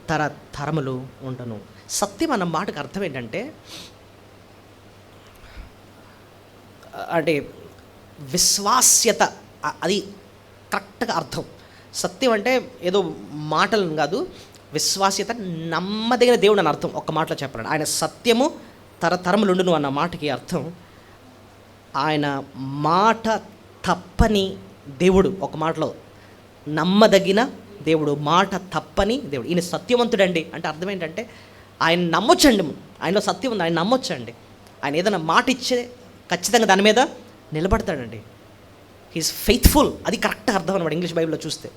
తరతరములు ఉండను. సత్యం అన్న మాటకు అర్థం ఏంటంటే, అంటే విశ్వాస్యత, అది కరెక్ట్గా అర్థం. సత్యం అంటే ఏదో మాటలు కాదు, విశ్వాస్యత, నమ్మదగిన దేవుడు అని అర్థం. ఒక్క మాటలో చెప్పాలంటే ఆయన సత్యము తరతరములుండును అన్న మాటకి అర్థం ఆయన మాట తప్పని దేవుడు. ఒక మాటలో నమ్మదగిన దేవుడు, మాట తప్పని దేవుడు. ఈయన సత్యవంతుడండి అంటే అర్థం ఏంటంటే ఆయన నమ్మొచ్చండి, ఆయనలో సత్యం ఉంది, ఆయన నమ్మొచ్చండి. ఆయన ఏదైనా మాట ఇచ్చే ఖచ్చితంగా దాని మీద నిలబడతాడండి. హీఈస్ ఫెయిత్ఫుల్, అది కరెక్ట్ అర్థం అనమాట. ఇంగ్లీష్ బైబిల్లో చూస్తే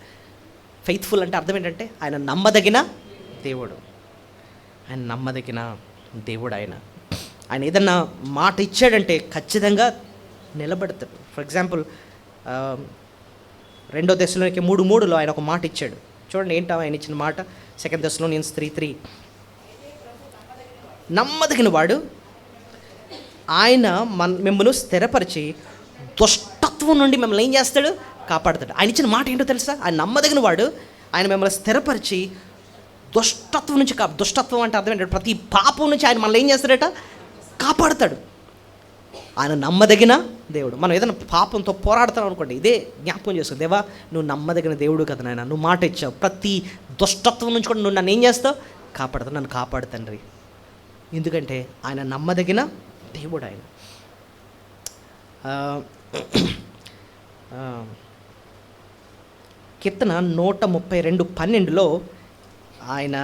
ఫెయిత్ఫుల్ అంటే అర్థం ఏంటంటే ఆయన నమ్మదగిన దేవుడు, ఆయన నమ్మదగిన దేవుడు. ఆయన ఏదన్నా మాట ఇచ్చాడంటే ఖచ్చితంగా నిలబడతాడు. ఫర్ ఎగ్జాంపుల్ 2 Thessalonians 3:3లో ఆయన ఒక మాట ఇచ్చాడు. చూడండి ఏంటో ఆయన ఇచ్చిన మాట. 2 Thessalonians 3:3. నమ్మదగిన వాడు, ఆయన మిమ్మల్ని స్థిరపరిచి దుష్టత్వం నుండి మిమ్మల్ని ఏం చేస్తాడు? కాపాడుతాడు. ఆయన ఇచ్చిన మాట ఏంటో తెలుసా? ఆయన నమ్మదగిన వాడు, ఆయన మిమ్మల్ని స్థిరపరిచి దుష్టత్వం నుంచి దుష్టత్వం అంటే అర్థం ఏంటంటే ప్రతి పాపం నుంచి ఆయన మనల్ని ఏం చేస్తాడట? కాపాడుతాడు. ఆయన నమ్మదగిన దేవుడు. మనం ఏదైనా పాపంతో పోరాడుతాం అనుకోండి, ఇదే జ్ఞాపకం చేసుకో, దేవా నువ్వు నమ్మదగిన దేవుడు కదా నాయన, నువ్వు మాట ఇచ్చావు, ప్రతి దుష్టత్వం నుంచి కూడా నువ్వు నన్ను ఏం చేస్తావు? కాపాడుతావు. నన్ను కాపాడు తండ్రి. ఎందుకంటే ఆయన నమ్మదగిన దేవుడు. ఆయన కీర్తన 132:12 ఆయన,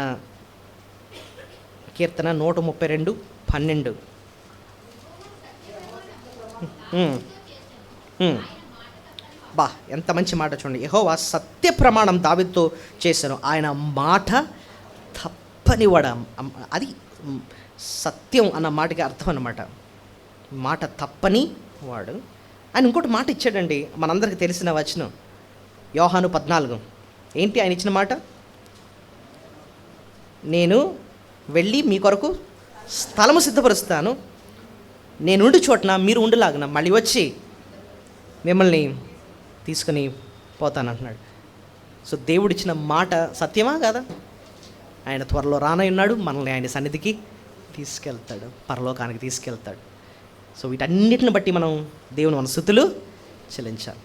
కీర్తన 132:12 బా ఎంత మంచి మాట చూడండి. యెహోవా సత్య ప్రమాణం దావీదుతో చేశాను, ఆయన మాట తప్పనివాడు. అది సత్యం అన్న మాటకి అర్థం అన్నమాట. మాట తప్పని వాడు. ఆయన ఇంకోటి మాట ఇచ్చాడండి, మనందరికీ తెలిసిన వచనం యోహాను 14. ఏంటి ఆయన ఇచ్చిన మాట? నేను వెళ్ళి మీ కొరకు స్థలము సిద్ధపరుస్తాను, నేనుండి చోటన మీరు ఉండలాగిన మళ్ళీ వచ్చి మిమ్మల్ని తీసుకుని పోతాను అంటున్నాడు. సో దేవుడిచ్చిన మాట సత్యమా కాదా? ఆయన త్వరలో రానయ్యున్నాడు, మనల్ని ఆయన సన్నిధికి తీసుకెళ్తాడు, పరలోకానికి తీసుకెళ్తాడు. సో వీటన్నిటిని బట్టి మనం దేవుని మన స్తుతులు చెల్లించాలి.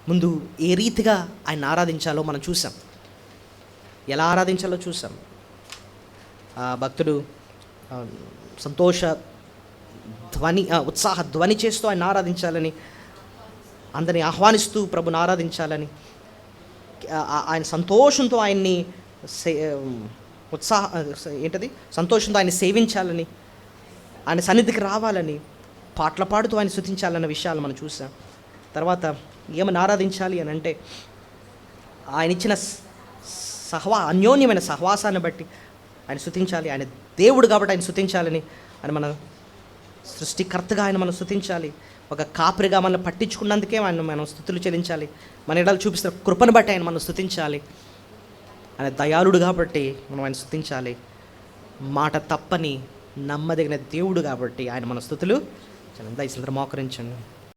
ముందు ఏ రీతిగా ఆయన ఆరాధించాలో మనం చూసాం, ఎలా ఆరాధించాలో చూసాం. భక్తుడు సంతోష ధ్వని, ఉత్సాహ ధ్వని చేస్తూ ఆయన ఆరాధించాలని, అందరిని ఆహ్వానిస్తూ ప్రభుని ఆరాధించాలని, ఆయన సంతోషంతో ఆయన్ని సంతోషంతో ఆయన సేవించాలని, ఆయన సన్నిధికి రావాలని, పాటలు పాడుతూ ఆయన స్తుతించాలన్న విషయాలు మనం చూసాం. తర్వాత ఏమని ఆరాధించాలి అని అంటే, ఆయన ఇచ్చిన అన్యోన్యమైన సహవాసాన్ని బట్టి ఆయన స్తుతించాలి. ఆయన దేవుడు కాబట్టి ఆయన స్తుతించాలని, ఆయన మన సృష్టికర్తగా ఆయన మనం స్తుతించాలి. ఒక కాపరిగా మనల్ని పట్టించుకున్నందుకే ఆయన మనం స్తుతులు చెల్లించాలి. మన ఎడలు చూపిస్తున్న కృపను బట్టి ఆయన మనం స్తుతించాలి. ఆయన దయాళుడు కాబట్టి మనం ఆయన స్తుతించాలి. మాట తప్పని నమ్మదగిన దేవుడు కాబట్టి ఆయన మన స్తుతులు దయచేసి మోకరించండి.